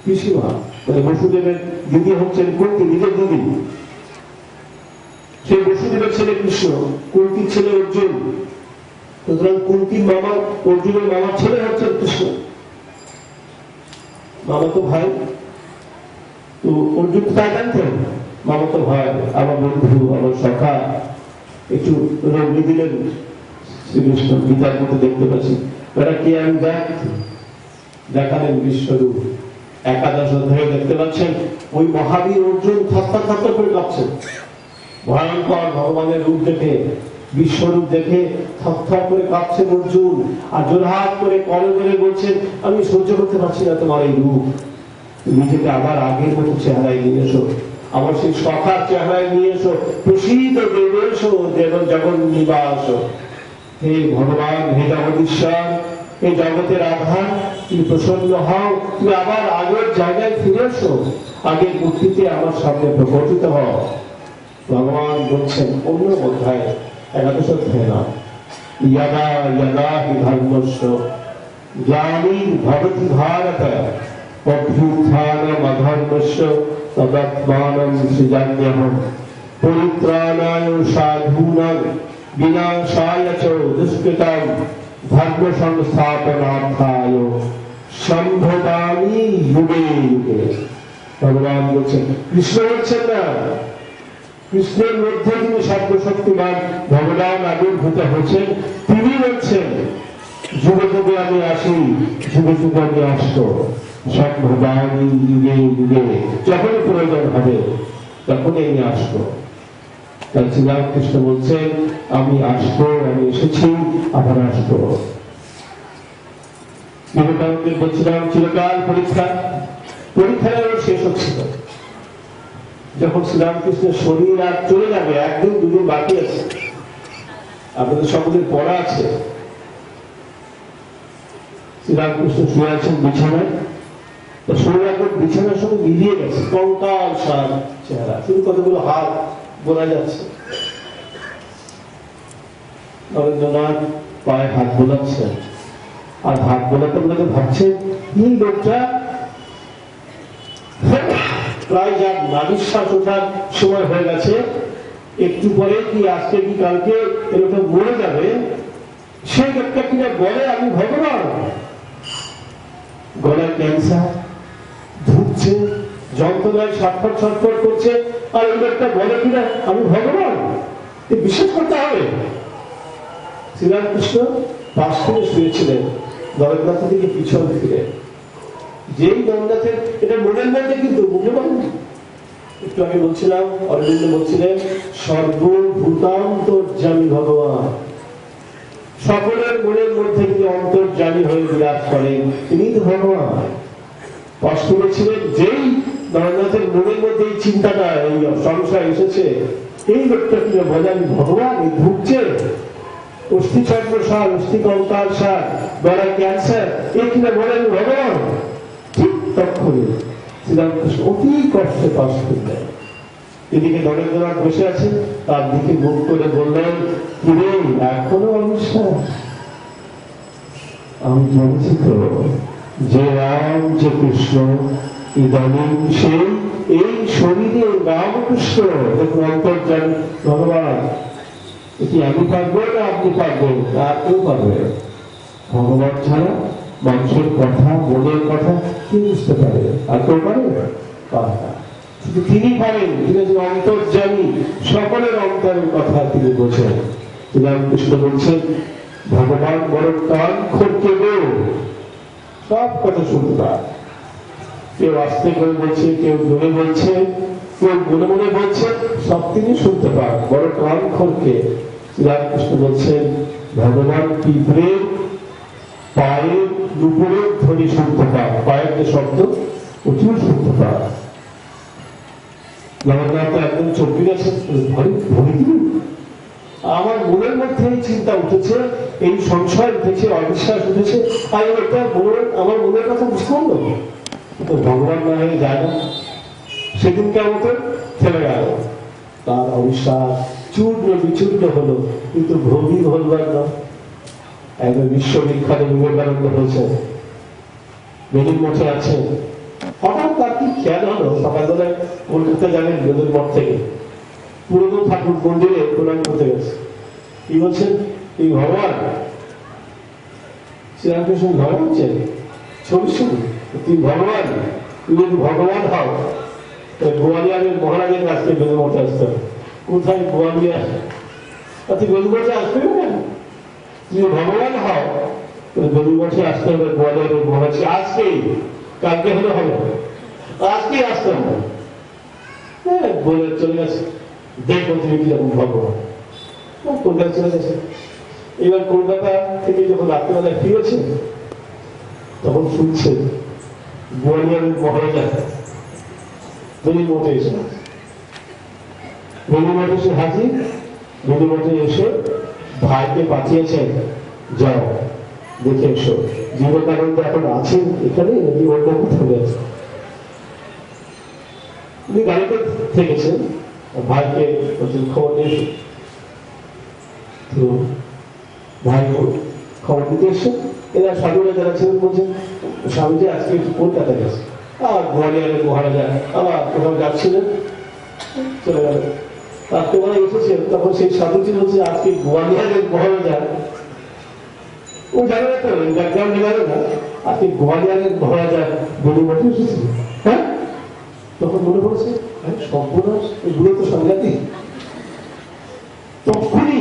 পিসিমা, মানে বসুদেবের দিদি হচ্ছেন কুন্তি, নিজের দিদি। সেই বসুদেবের ছেলে কৃষ্ণ, কুন্তির ছেলে অর্জুন। সুতরাং কুন্তির মামা, অর্জুনের মামার ছেলে হচ্ছেন কৃষ্ণ, মামাতো ভাই। তো অর্জুন তাই জানতেন, মামাতো ভাই, আমার বন্ধু, আমার সখা। একটু রঙি দিলেন শ্রীকৃষ্ণ, গীতার মধ্যে দেখতে পাচ্ছি, তারা কি আমি দেখালেন বিশ্বরূপ। একাদশ অধ্যায়ে দেখতে পাচ্ছেন ওই মহাবীর অর্জুন থরথর করে কাঁপছেন, ভয়ঙ্কর ভগবানের রূপ দেখে। বিশ্বরূপ দেখে থরথর করে কাঁপছে অর্জুন, আর জোরহাত করে করজোড়ে বলছেন, আমি সহ্য করতে পারছি না তোমার এই রূপ, নিজেকে আবার আগের মতো চেহারায় নিয়ে এসো, আমার সেই সখার চেহারায় নিয়ে এসো, প্রসিদ্ধ দেবেশ দেব জগন নিবাস। হে ভগবান, হে জগদীশ্বর, এই জগতের আধার, তুমি প্রসন্ন হও, তুমি আবার আগের জায়গায় ফিরে এসো, আগের মূর্তিতে আমার সামনে প্রকটিত হও। ভগবান বলছেন অন্য অধ্যায় 11 অধ্যায় না, यदा यदा हि धर्मस्य ग्लानिर्भवति भारत अभ्युत्थानमधर्मस्य तदात्मानं सृजाम्यहं परित्राणाय साधूनां विनाशाय च दुष्कृतां धर्म संस्थापनार्थाय सम्भवामि युगे युगे। भगवान বলছেন, কৃষ্ণ বলছেন না, কৃষ্ণের মধ্যে তিনি সর্বশক্তিমান ভগবান আবির্ভূত হচ্ছেন, তিনি বলছেন যুগে যুগে আমি আসি, যুগে যুগে আমি আসবো, সম্ভবামি যুগে যুগে, যখনই প্রয়োজন হবে তখনই আমি আসবো। তাই শ্রীরামকৃষ্ণ বলছেন, আমি আসবো, আমি এসেছি, আবার আসবো। বিবেকানন্দের বলছিলাম চিরকাল পরীক্ষা, পরীক্ষার শেষ হচ্ছিল। যখন শ্রীরামকৃষ্ণের শরীর আর চলে যাবে, একদিন দুদিন বাকি আছে, আপনাদের সকলের পড়া আছে, শ্রীরামকৃষ্ণ শুয়ে আছেন বিছানায়, শরীর এখন বিছানার সঙ্গে মিলিয়ে গেছে, কঙ্কাল সার চেহারা, শুধু কতগুলো হাত বোনা যাচ্ছে। নরেন্দ্রনাথ পায়ে হাত বোলাচ্ছেন, আর হাত বোলাতে বোলাতে ভাবছেন এই লোকটা প্রায় যার নাভিশ্বাস ওঠার সময় হয়ে গেছে, একটু পরে কি আজকে কি কালকে এরকম মরে যাবে, সেই লোকটা কিনা বলে আমি ভগবান। গলায় ক্যান্সার, ধুকছে, যন্ত্রণায় ছটফট ছটফট করছে, আর এই লোকটা বলে কিনা আমি ভগবান। বিশ্বাস করতে হবে। শ্রীরামকৃষ্ণ পাশ থেকে শুয়েছিলেন, নরেন্দ্রনাথের দিকে পিছন ফিরে। যেই নরেন্দ্রনাথের এটা মনের মধ্যে, কিন্তু বুঝতে পারেন, একটু আগে বলছিলাম, অরবিন্দ বলছিলেন সর্বভূতান্তর্যামী ভগবান, সকলের মনের মধ্যে তিনি অন্তর্যামী হয়ে বিরাজ করেন, তিনি তো ভগবান। কষ্ট করেছিলেন যেই নরেন্দ্রনাথের মনের মধ্যে এই চিন্তাটা, এই সংশয় এসেছে, এই লোকটা কিনা বলে আমি ভগবান, এই ঢুকছে অস্থি চর্ম সার, অস্থি কঙ্কাল সার, গলায় ক্যান্সার, এই কিনা বলে আমি ভগবান। ঠিক তখনই শ্রীরামকৃষ্ণ অতি কষ্টে পাশ করলেন। এদিকে নরেন্দ্রনাথ বসে আছেন, তার দিকে মুখ করে বললেন, কিরে এখনো অবিশ্বাস? আমি বলছি তো যে রাম যে কৃষ্ণ, ইদানিং সে এই শরীরে রামকৃষ্ণ, দেখুন অন্তর্যামী ভগবান। এটি আমি পারবো না আপনি পারবেন, আর কেউ পারবে? ভগবান ছাড়া মানুষের কথা, মনের কথা কি বুঝতে পারে? আর কেউ পারে? পারে না। শুধু তিনি পারেন, তিনি যে অন্তর্যামী, সকলের অন্তরের কথা তিনি বোঝেন। রামকৃষ্ণ বলছেন, ভগবান বড় কান খড়কে গো, সব কথা শুনতে পায়। কেউ আস্তে করে বলছে, কেউ জোরে বলছে, কেউ মনে মনে বলছে, সব তিনি শুনতে পান, বড় কান খড়কে। রামকৃষ্ণ বলছেন, ভগবান পিঁপড়ের পায়ের দুপুরের ধ্বনি শুনতে পান, পায়ের যে শব্দ ওটিও শুনতে পান। একদম চোখে গেছে, আমার মনের মধ্যে এই চিন্তা উঠেছে, এই সংশয় উঠেছে, অবিশ্বাস উঠেছে, আর একটা আমার মনের কথা বুঝতে পারলো তো ভগবান না হয়ে যায় না। সেদিন কেমন থেমে গেল, তার অবিশ্বাস চূর্ণ বিচূর্ণ হলো, কিন্তু ভ্রমী হলবার না। একজন বিশ্ববিখ্যাত বিবেকানন্দ বলছেন, বেলুর মঠে আছেন, হঠাৎ তার কি খেয়াল হলো, সকালবেলায় কলকাতা যাবেন বেলুর মঠ থেকে, পুরনো ঠাকুর মন্দিরে প্রণাম করতে গেছে। কি বলছেন, এই ভগবান। শ্রীরামকৃষ্ণ ভগবান হচ্ছেন, ছবি ছবি তুমি ভগবান, তুমি যদি ভগবান হও, গোয়ালিয়ারের মহারাজের কাছে বেলুর মঠে আসতে হবে। কোথায় গোয়ালিয়ার? তুই বেলুর মঠে আসবে না, তুমি ভগবান হও, বেলুর মঠে আসতে হবে। গোয়ালিয়ারের মহারাজ আজকেই, কালকে হলে হবে, আজকেই আসতে হবে। হ্যাঁ বলে চলে গেছে, দেখো তুমি কিরকম ভগবান। কলকাতা চলে গেছে। এবার কলকাতা থেকে যখন রাত্রেবেলায় ফিরেছে তখন শুনছে গোয়ালিয়রের মহারাজা বেলিমঠে এসে বেলিমঠে এসে হাজির। বেলিমঠে এসে ভাইকে পাঠিয়েছেন, যাও দেখে এসো বিবেকানন্দ এখন আছেন এখানে নাকি অন্য কোথাও গেছে। উনি গাড়িতে থেকেছেন, ভাইকে খবর নিয়ে এসে তো ভাই খবর দিতে এসে এরা সাধুরা যারা ছিলেন বলছেন স্বামীজি আজকে একটু কলকাতা গেছে। আর গোয়ালিয়রের মহারাজা আবার কোথাও যাচ্ছিলেন, চলে গেল। রাত্রেবেলা এসেছেন তখন সেই সাধুজি বলছে আজকে গোয়ালিয়রের মহারাজা, ও জানে না তো ব্যাকগ্রাউন্ড জানে না, আজকে গোয়ালিয়রের মহারাজা বেলিমঠে এসেছে। হ্যাঁ, তখন মনে পড়েছে সর্বনাশ, এগুলো তো সংঘাতি। তখনই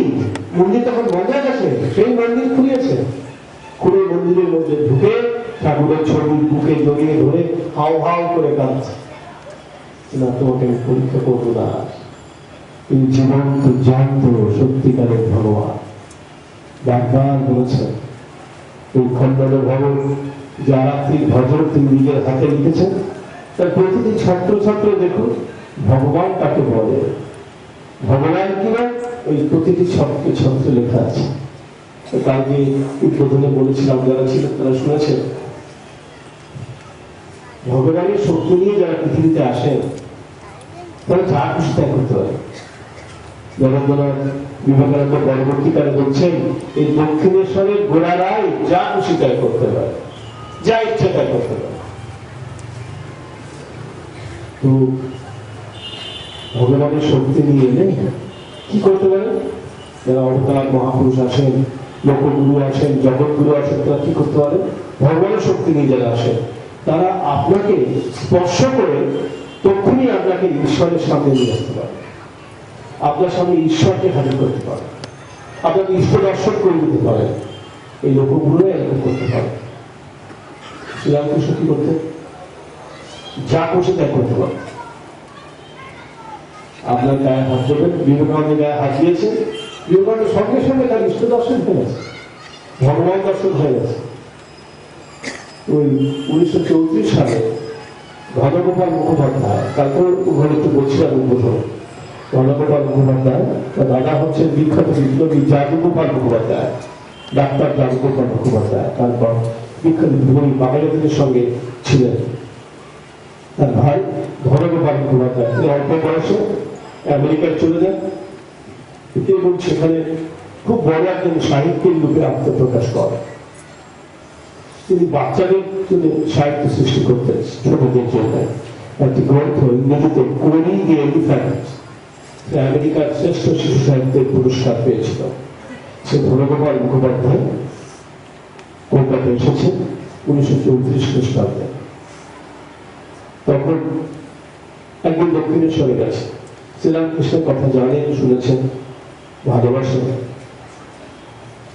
মন্দির তখন বন্ধ হয়ে গেছে, সেই মন্দির খুলিয়েছে, খুলে মন্দিরের মধ্যে ঢুকে ঠাকুরের ছবি বুকে জড়িয়ে ধরে হাও হাও করে কাঁদছে, না তোমাকে আমি পরীক্ষা করবো না, এই জীবন্ত জানত সত্যিকারের ভগবান। ডাক্তার বলেছেন এই খণ্ডন ভবন যে আরাত্রিক ভজন তিনি নিজের হাতে লিখেছেন, তার প্রতিটি ছাত্র ছাত্র দেখুন ভগবান কাকে বলে, ভগবান কিনা ওই প্রতিটি ছত্রে ছত্রে লেখা আছে। কালকে উদ্বোধনে বলেছিলাম, যারা ছিলেন তারা শুনেছেন, ভগবানের শক্তি নিয়ে যারা পৃথিবীতে আসেন তারা যা খুশি তাই করতে পারে। রবীন্দ্রনাথ বিবেকানন্দ পরবর্তীকালে বলছেন এই দক্ষিণেশ্বরের গোড়ারাই যা খুশি তাই করতে পারে, যা ইচ্ছে তাই করতে পারে। তো ভগবানের শক্তি নিয়ে এলে কি করতে পারে? যারা অবতার মহাপুরুষ আসেন, লোকগুরু আসেন, জগৎগুরু আসেন, তারা কি করতে পারে? ভগবানের শক্তি নিয়ে যারা আসেন তারা আপনাকে স্পর্শ করে তখনই আপনাকে ঈশ্বরের সামনে নিয়ে আসতে পারে, আপনার সামনে ঈশ্বরকে হাজির করতে পারে, আপনাকে ঈশ্বর দর্শন করে দিতে পারে। এই লোকগুরুরাই এরকম করতে পারে। শ্রীরামকৃষ্ণ কি করতেন? যা খুশি তাই করতে পারে। আপনার গায়ে হাত দেবেন, বিবেকানন্দের গায়ে হাত দিয়েছে, বিবেকানন্দের সঙ্গে সঙ্গে তার ইষ্ট দর্শন হয়ে গেছে, ভগবান দর্শন হয়ে গেছে। ওই 1934 সালে ঘনগোপাল মুখোপাধ্যায়, তারপর ওখানে একটু বলছিলাম উদ্বোধন, ঘনগোপাল মুখোপাধ্যায় তার দাদা হচ্ছেন বিখ্যাত বিপ্লবী যাদুগোপাল মুখোপাধ্যায়, ডাক্তার যাদুগোপাল মুখোপাধ্যায়, তারপর বিখ্যাত বিপ্লবী বাঙালিদের সঙ্গে ছিলেন। তার ভাই ঘনগোপাল মুখোপাধ্যায় অল্প বয়সে আমেরিকায় চলে যান এবং সেখানে খুব বড় একজন সাহিত্যের রূপে আত্মপ্রকাশ করেন। তিনি বাচ্চাদের জন্য সাহিত্য সৃষ্টি করতেন, ছোটদের জন্য একটি গ্রন্থ ইংরেজিতে কোনি দি এলিফ্যান্ট, আমেরিকার শ্রেষ্ঠ শিশু সাহিত্যের পুরস্কার পেয়েছিল। সে ঘনগোপাল মুখোপাধ্যায় কলকাতায় এসেছেন 1934 খ্রিস্টাব্দে। তখন একদিন দক্ষিণেশ্বরে গেছে, শ্রীরামকৃষ্ণের কথা জানেন, শুনেছেন, ভালোবাসেন।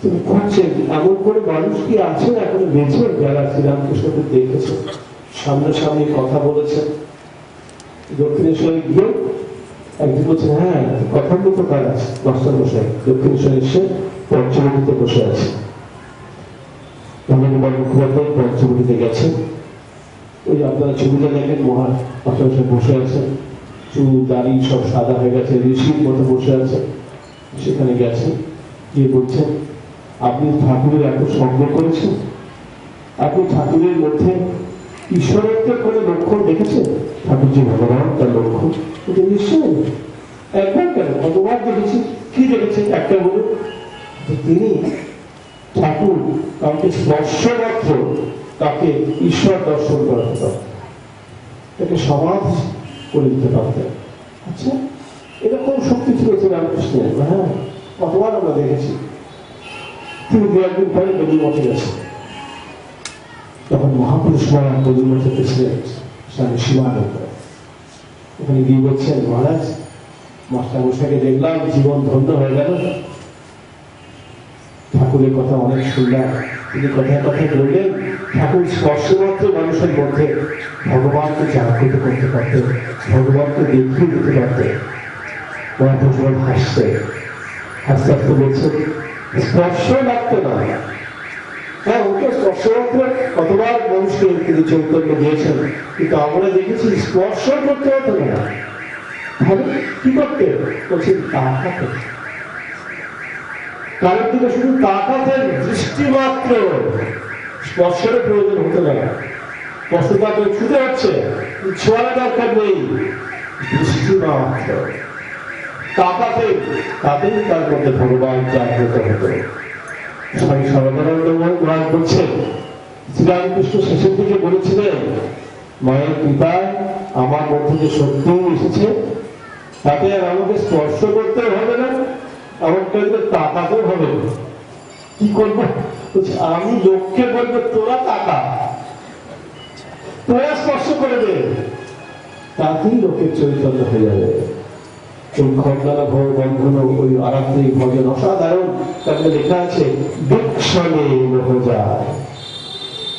তিনি খুঁজছেন এমন করে মানুষ কি আছেন এখন বেঁচে যারা শ্রীরামকৃষ্ণকে দেখেছেন, সামনাসামনি কথা বলেছেন। দক্ষিণেশ্বরে গিয়ে একদিন বলছেন, হ্যাঁ কথার মতো কাজ আছে, মাস্টার মশাই দক্ষিণেশ্বরে এসে পঞ্চবটিতে বসে আছে। ধন্যবাদ মুখোপাধ্যায় পঞ্চবটিতে গেছেন, ওই আপনারা ছবিটা দেখেন, মহান মাস্টার বসে আছেন, চুল দাড়ি সব সাদা হয়ে গেছে, ঋষির মতো বসে আছে। সেখানে গেছেন, গিয়ে বলছেন, আপনি ঠাকুরের এত সঙ্গ করেছেন, আপনি ঠাকুরের মধ্যে ঈশ্বরত্বের কোনো লক্ষণ দেখেছেন? ঠাকুর যে ভগবান তার লক্ষণ নিশ্চয়, একবার কেন কতবার দেখেছি। কি দেখেছেন একটা বলুন? তিনি ঠাকুর কাউকে স্পর্শমাত্র তাকে ঈশ্বর দর্শন করাতে পারতেন, তাকে সমাধি করে দিতে পারতেন। আচ্ছা, এরকম শক্তি ছিল রামকৃষ্ণের। হ্যাঁ, কতবার আমরা দেখেছি। তিনি দু একদিন পরে বেলুড়মঠে গেছেন, তখন মহাপুরুষ মহারাজ বেলুড়মঠে ছিলেন স্বামী শিবানন্দ। ওখানে গিয়ে বলছেন, মহারাজ মাস্টার মশাইকে দেখলাম, জীবন ধন্য হয়ে গেল, ঠাকুরের কথা অনেক শুনলাম, তিনি কথায় কথায় বললেন ঠাকুর স্পর্শমাত্র মানুষের মধ্যে ভগবানকে জাগ্রত করতে পারতেন, ভগবানকে দেখিয়ে দিতে পারতেন। মহাপুরুষ হাসছে, আস্তে আস্তে বলছেন স্পর্শ লাগতো না। হ্যাঁ, ওকে স্পর্শ মাত্র কতবার মানুষকে তিনি চৈতন্য দিয়েছেন, কিন্তু আমরা দেখেছি স্পর্শ করতে হতো না। তাহলে কি করতে বলছেন? তাকাতে, কারোর দিকে শুধু তাকাতেন, দৃষ্টি মাত্র, স্পর্শের প্রয়োজন হতো না। স্পর্শ তাকে ছুটে হচ্ছে, ছোঁয়ার দরকার নেই, দৃষ্টি মাত্র তাকাতে, তাতেই তার মধ্যে ভগবান জাগ্রত হতো। স্বামী সর্বানন্দ মহারাজ বলছেন, শ্রীরামকৃষ্ণ শেষের দিকে বলেছিলেন, মায়ের কৃপায় আমার মধ্যে যে শক্তি এসেছে, তাতে আর আমাকে স্পর্শ করতে হবে না, আমাকে তাকাতেও হবে না। কি করবো? আমি লোককে বলবো তোরা তাকা, তোরা স্পর্শ করে দে, তাতেই লোকের চৈতন্য হয়ে যাবে। খন্ডনা ভব বন্ধন ওই আরাত্রিক ভজন অসাধারণ, তারপরে লেখা আছে দীক্ষণে যায়।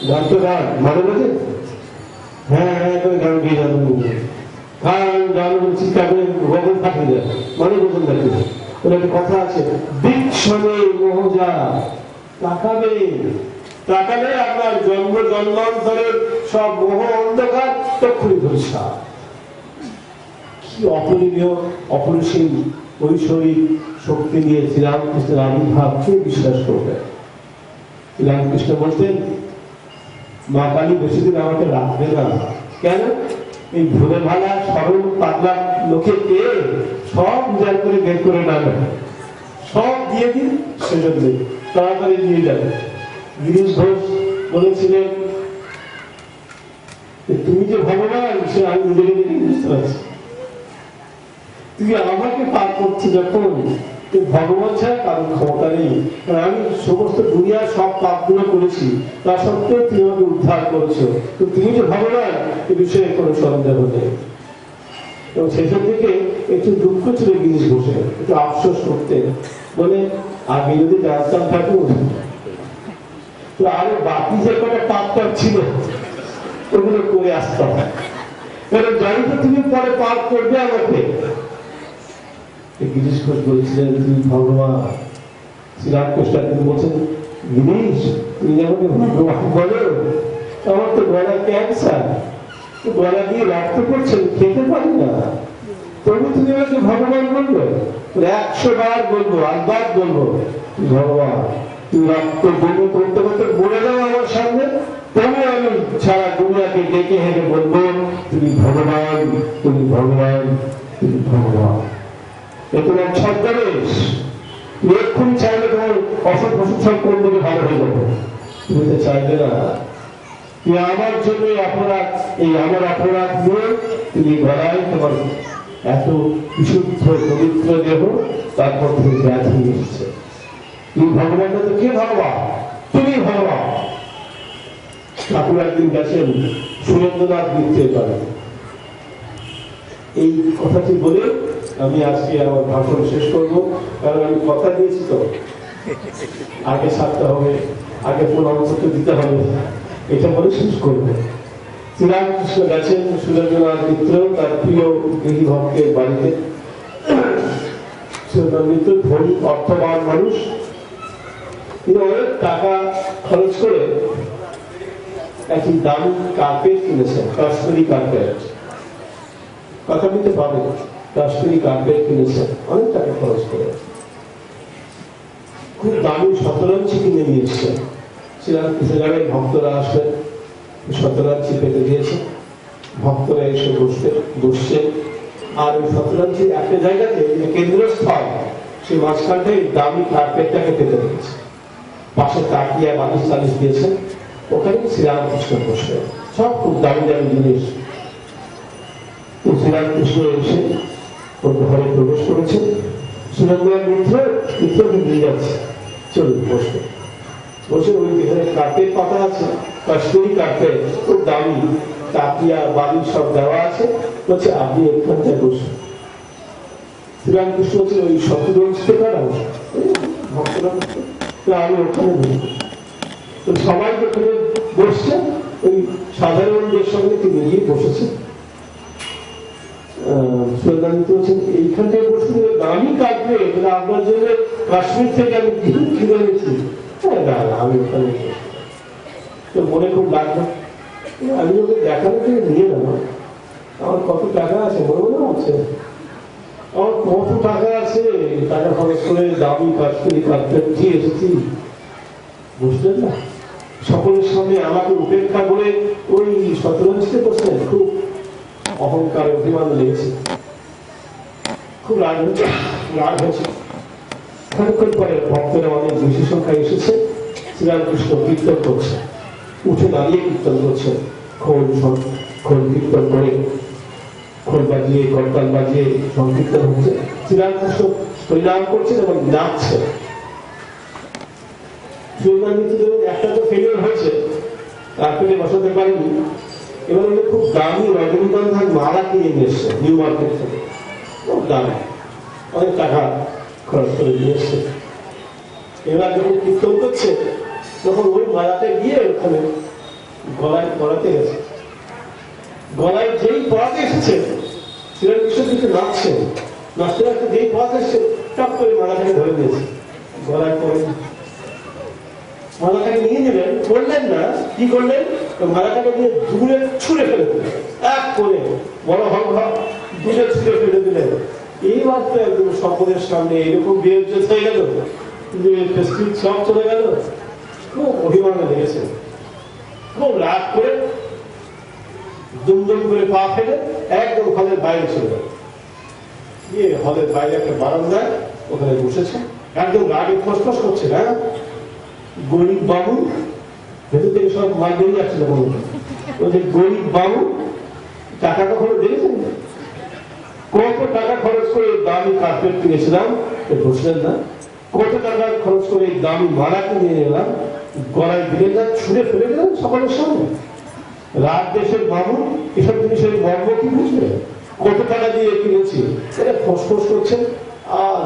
গান তো গান মানে বোঝে, হ্যাঁ হ্যাঁ গান গিয়ে যাবো, গান গান চিন্তা করে ভগবান থাকবে যায়, মানে বোঝেন দেখবে ওর একটা কথা আছে, দীক্ষণে মোহজা, তাকাবে, তাকালে আপনার জন্ম জন্মান্তরের সব মোহ অন্ধকার তক্ষুনি ধরিষ্ঠা। কি অপরিমেয় অপরিসীম ঐশ্বরিক শক্তি নিয়ে শ্রীরামকৃষ্ণের আবির্ভাবকে বিশ্বাস করবে। শ্রীরামকৃষ্ণ বলতেন, মা কালী বেশি দিন আমাকে রাখবে না। কেন? এই ভুলে ভালা সরল পাতলা লোকে পেয়ে সব উজাড় করে বের করে নেবে, সব দিয়ে দিন, সেজন্য তাড়াতাড়ি দিয়ে যাবে। গিরিশ ঘোষ বলেছিলেন, তুমি যে ভগবান সে আমি নিজেকে দেখে বুঝতে পারছি, তুই আমাকে পার করছি যখন, ভগবান ছাড়া কারণ ক্ষমতা নেই। আমি সমস্ত দুনিয়ার সব পাপগুলো করেছি, তা সত্ত্বেও তুমি আমাকে উদ্ধার করেছো, তো তুমি যে ভগবান এ বিষয়ে কোনো সন্দেহ নেই। এবং শেষের দিকে একটু দুঃখ ছিল গিরিশ ঘোষে, একটু আফসোস করতে, বলে আমি যদি জানতাম ঠাকুর, তো আরো বাকি যে কটা পাপটা ছিল ওগুলো করে আসতাম, কারণ জানি তো তুমি পরে পাপ করবে আমাকে। গিরিশ ঘোষ বলছিলেন, তুমি ভগবান। শ্রীরামকৃষ্ণ কিন্তু বলছেন, গিরিশ তুমি আমাকে ভগবান বলো, আমার তো গলায় ক্যান্সার, গলা দিয়ে রক্ত পড়ছে, খেতে পারি না, তবু তুমি আমাকে ভগবান বলবে? 100 বার বলবো, আরেকবার বলবো, ভগবান তুমি রক্ত বমি করতে করতে বলে দাও আমার সামনে, তবে আমি সারা দুনিয়াকে ডেকে হেঁটে বলবো তুমি ভগবান, তুমি ভগবান, তুমি ভগবান। এ তোমার ছদ্মবেশ, তুমি এক্ষুনি চাইলে তোমার অসুখ অসুখ সব কোন দিকে ভালো হয়ে যাবে, তুমি তো চাইবে না। তুমি আমার জন্য অপরাধ, এই আমার অপরাধ নিয়ে তুমি গলায় তোমার এত বিশুদ্ধ পবিত্র দেহ, তারপর তুমি ব্যাধি এসেছে। তুমি ভগবান তো কে ভগবান? তুমি ভগবান। ঠাকুর একদিন গেছেন সুরেন্দ্রনাথ মিত্রের বাড়ি। এই কথাটি বলে আমি আজকে আমার ভাষণ শেষ করব, কারণ আমি কথা দিয়েছি তো, আগে ছাড়তে হবে, আগে প্রণামপত্র দিতে হবে, এটা বলে শেষ করবো। শ্রীরামকৃষ্ণ গেছেন সুরেন্দ্রনাথ মিত্র তার প্রিয় গৃহী ভক্তের বাড়িতে। সুরেন্দ্রনাথ মিত্র ধনী অর্থবান মানুষ, কিন্তু অনেক টাকা খরচ করে একটি দামি কার্পেট কিনেছেন, কাশ্মীরি কার্পেট। কথা বলতে পারবেন, কাশ্মীরি কার্পেট কিনেছেন অনেক টাকা খরচ করে, খুব দামি শতরঞ্চি কিনে নিয়ে এসছেন। শ্রীরামকৃষ্ণের ভক্তরা আসবেন, শতরঞ্চি পেতে দিয়েছে, ভক্তরা এসে বসছেন, আর ওই শতরঞ্চি একটা জায়গাতে কেন্দ্রস্থল, সেই মাঝখানটাই দামি কার্পেটটাকে পেতে দিয়েছে, পাশে তাকিয়া বালিশ টালিশ দিয়েছেন, ওখানে শ্রীরামকৃষ্ণ বসে, সব খুব দামি দামি জিনিস। শ্রীরামকৃষ্ণ এসে ওর ঘরে প্রবেশ করেছেন, সুরেন্দ্রনাথ মিত্রকে নিয়ে যাচ্ছে, চলুন বসবে। বসে ওই যেখানে কার্পেট পাতা আছে, কাশ্মীরি কার্পেট, খুব দামি, তাকিয়া বালিশ সব দেওয়া আছে, বলছে আপনি এখানটায় বসুন। শ্রীরামকৃষ্ণ হচ্ছে ওই শতরঞ্চিতে কারা ভক্তরা, আমি ওখানে বসবো। তো সবাই ওখানে বসছে, ওই সাধারণদের সঙ্গে তিনি গিয়ে বসেছেন। সুরেন্দ্রনাথ বলছেন এইখানটায় বসে দামি কাটবে, আপনার জন্য কাশ্মীর থেকে আমি কিনে এনেছি। আমি ওখানে তো মনে খুব লাগলো, আমি ওকে দেখানো থেকে নিয়ে নেবো। আমার কত টাকা আছে মনে মনে হচ্ছে, আমার কত টাকা আছে, টাকা খরচ করে দামি কাশ্মীরি কার্পেট দিয়ে এসেছি, বুঝলেন না? সকলের সামনে আমাকে উপেক্ষা করে ওই শতরঞ্জিতে বসলেন। খুব অহংকার অভিমান লেগেছে, খুব রাগ হয়েছে। খানিকক্ষণ পরে ভক্তেরা অনেক বেশি সংখ্যায় এসেছে, শ্রীরামকৃষ্ণ কীর্তন করছে, উঠে দাঁড়িয়ে কীর্তন করছে, খোল কীর্তন করে, খোল বাজিয়ে করতাল বাজিয়ে সংকীর্তন হচ্ছে। শ্রীরামকৃষ্ণ পরিণাম করছেন এবং নাচছে। একটা তো ফেলিওর হয়েছে, তারপরে বসাতে পারেনি। এবার উনি খুব দামি রজনীগন্ধার মালা কিনে নিয়ে এসছে নিউ মার্কেট থেকে, খুব দামি, অনেক টাকা খরচ করে নিয়ে এসছে। এবার যখন কীর্তন করছে তখন ওই মালাটা গিয়ে ওখানে গলায় পড়াতে গেছে। গলায় যেই পড়াতে এসেছে, শ্রীরামকৃষ্ণ কিন্তু নাচছে, নাচতে নাচতে যেই পড়াতে এসছে টপ করে মালাটাকে ধরে নিয়েছে, গলায় পড়ে। মালাটাকে নিয়ে নেবেন, করলেন না, কি করলেন? মালাটাকে নিয়ে দূরে ছুঁড়ে ফেলে দিলেন, এক করে বড় দূরে ছুঁড়ে ফেলে দিলেন। এইবার তো একদম সকলের সামনে এরকম বিয়ের হয়ে গেল, সব চলে গেল। খুব অভিমানে লেগেছে, খুব রাগ করে দুমদুম করে পা ফেলে একদম হলের বাইরে চলে গেল। গিয়ে হলের বাইরে একটা বারান্দায় ওখানে বসেছে, একদম রাগে ফসফস করছে। হ্যাঁ, গরিব বাবু, ভেতর থেকে সব মাল বেরিয়ে আসছিল। ওই যে গরিব বাবু, টাকা কখনো দেখেছেন? কত টাকা খরচ করে দামি কার্পেট কিনেছিলাম, বসলেন না? কত টাকা খরচ করে দামি মালা কিনে এলাম, গলায় দিলে না, ছুঁড়ে ফেলে দিলাম সকলের সামনে। রাত দেশের বাবু এসব জিনিসের মর্ম কি বুঝবে? কত টাকা দিয়ে কিনেছি, এটা ফসফস করছেন আর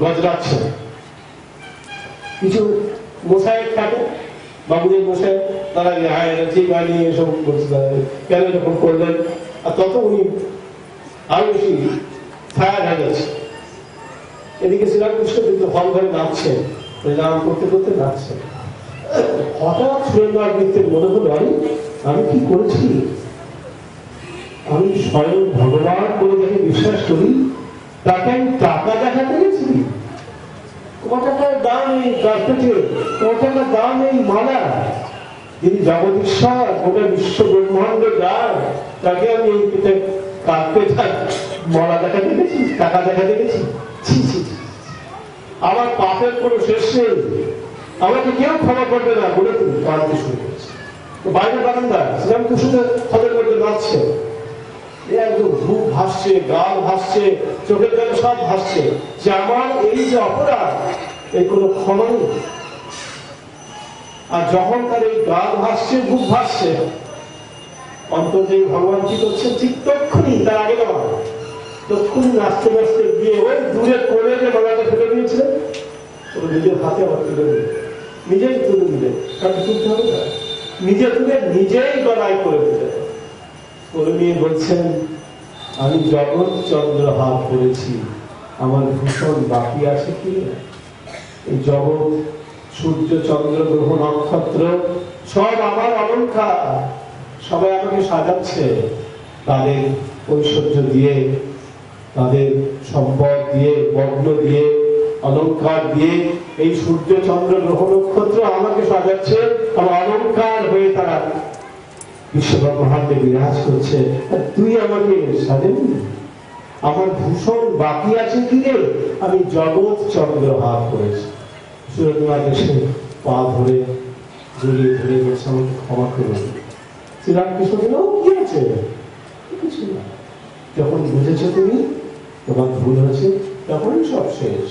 গজরাচ্ছেন। কিছু মশাই থাকে, বাবুদের মশাই, তারা ঠিক বানিয়ে এসব কেন এরকম করলেন, আর তত উনি আরো বেশি ফায়ার হয়ে গেছে। এদিকে শ্রীরামকৃষ্ণ কিন্তু হল ঘরে নাচছে, নাম করতে করতে নাচছে। হঠাৎ সুরেন্দ্রনাথ মিত্রের মনে হলো, আমি কি করেছি? আমি স্বয়ং ভগবান বলে যাকে বিশ্বাস করি, তাকে আমি টাকা দেখাতে গেছি। কত টাকার দাম এই কার্পেটের, কত টাকার দাম এই মালা, যিনি জগদীশ্বর, গোটা বিশ্ব ব্রহ্মাণ্ড যার, তাকে আমি এই কার্পেট মালা দেখাতে গেছি, টাকা দেখাতে গেছি। আমার পাপের কোনো শেষ নেই, আমাকে কেউ ক্ষমা করবে না বলে তুমি কাঁদতে শুরু করেছে। বাইরে বারান্দা শ্রীরামকৃষ্ণ হলের মধ্যে নাচছে, একদম বুক ভাসছে, গাল ভাসছে, চোখের জলে সব ভাসছে যে আমার এই যে অপরাধ, এই কোনো ক্ষমা নেই। আর যখন তার এই গাল ভাসছে, বুক ভাসছে, অন্তর যে ভগবান কি করছে, ঠিক তক্ষুনি, তার আগে দেওয়া তক্ষুনি নাচতে নাচতে গিয়ে ওই দূরে কোণে যে মালাটা ফেলে দিয়েছে, নিজের হাতে আবার তুলে দিল, নিজেই তুলে দিলে, কারণ তুলতে হবে না, নিজে তুলে নিজেই গলায় করে দিলে। করে নিয়ে বলছেন, আমি জগৎ চন্দ্র হাত করেছি, আমার ভূষণ বাকি আছে কি? এই জগৎ, সূর্য, চন্দ্র, গ্রহ, নক্ষত্র সব আমার অলংকার, সবাই আমাকে সাজাচ্ছে তাদের ঐশ্বর্য দিয়ে, তাদের সম্পদ দিয়ে, বর্ণ দিয়ে, অলংকার দিয়ে। এই সূর্য, চন্দ্র, গ্রহ, নক্ষত্র আমাকে সাজাচ্ছে, আমার অলংকার হয়ে তারা বিশ্বব্রহ্মাণ্ডে বিরাজ করছে। তুই আমাকে সাজেনি? আমার ভূষণ বাকি আছে কি রে? আমি জগৎ চন্দ্র হাত করেছি। সুরেন্দ্রনাথ এসে পা ধরে জড়িয়ে ধরে বলছে, আমাকে ক্ষমা করুন। শ্রীরামকৃষ্ণ বলল, কি আছে? কিছু না, যখন বুঝেছো তুমি তোমার ভুল হয়েছে, তখনই সব শেষ।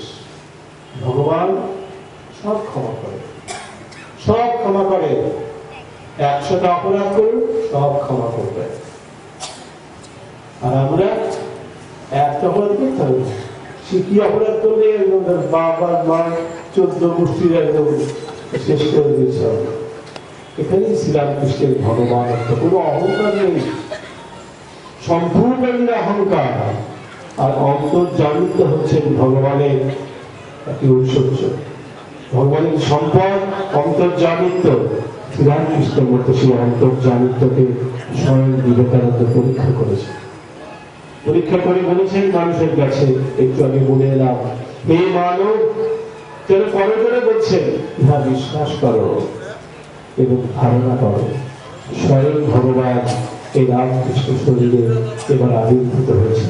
ভগবান সব ক্ষমা করে, সব ক্ষমা করে। 100টা অপরাধ করুন, সব ক্ষমা করবে। আর আমরা একটা অপরাধ করতে হবে, সে কি অপরাধ করলে বাবা মা 14 গোষ্ঠীর একদম শেষ করে দিয়েছে। এখানেই শ্রীরামকৃষ্ণের ভগবান, কোনো অহংকার নেই, সম্পূর্ণ অহংকার। আর অন্তর্জামিত হচ্ছেন ভগবানের একটি ঐশ্বর্য, ভগবানের সম্পদ অন্তর্জামিত। শ্রীরামকৃষ্ণ মতো সেই অন্তর্জামিতকে স্বয়ং বিবেকানন্দ পরীক্ষা করেছে, পরীক্ষা করে বলেছেন মানুষের কাছে, একটু আগে বলে এলাম, হে মানব, যেন করে করে বলছেন, ইহা বিশ্বাস করো এবং ধারণা করো, স্বয়ং ভগবান এই রামকৃষ্ণ শরীরে এবার আবির্ভূত হয়েছে।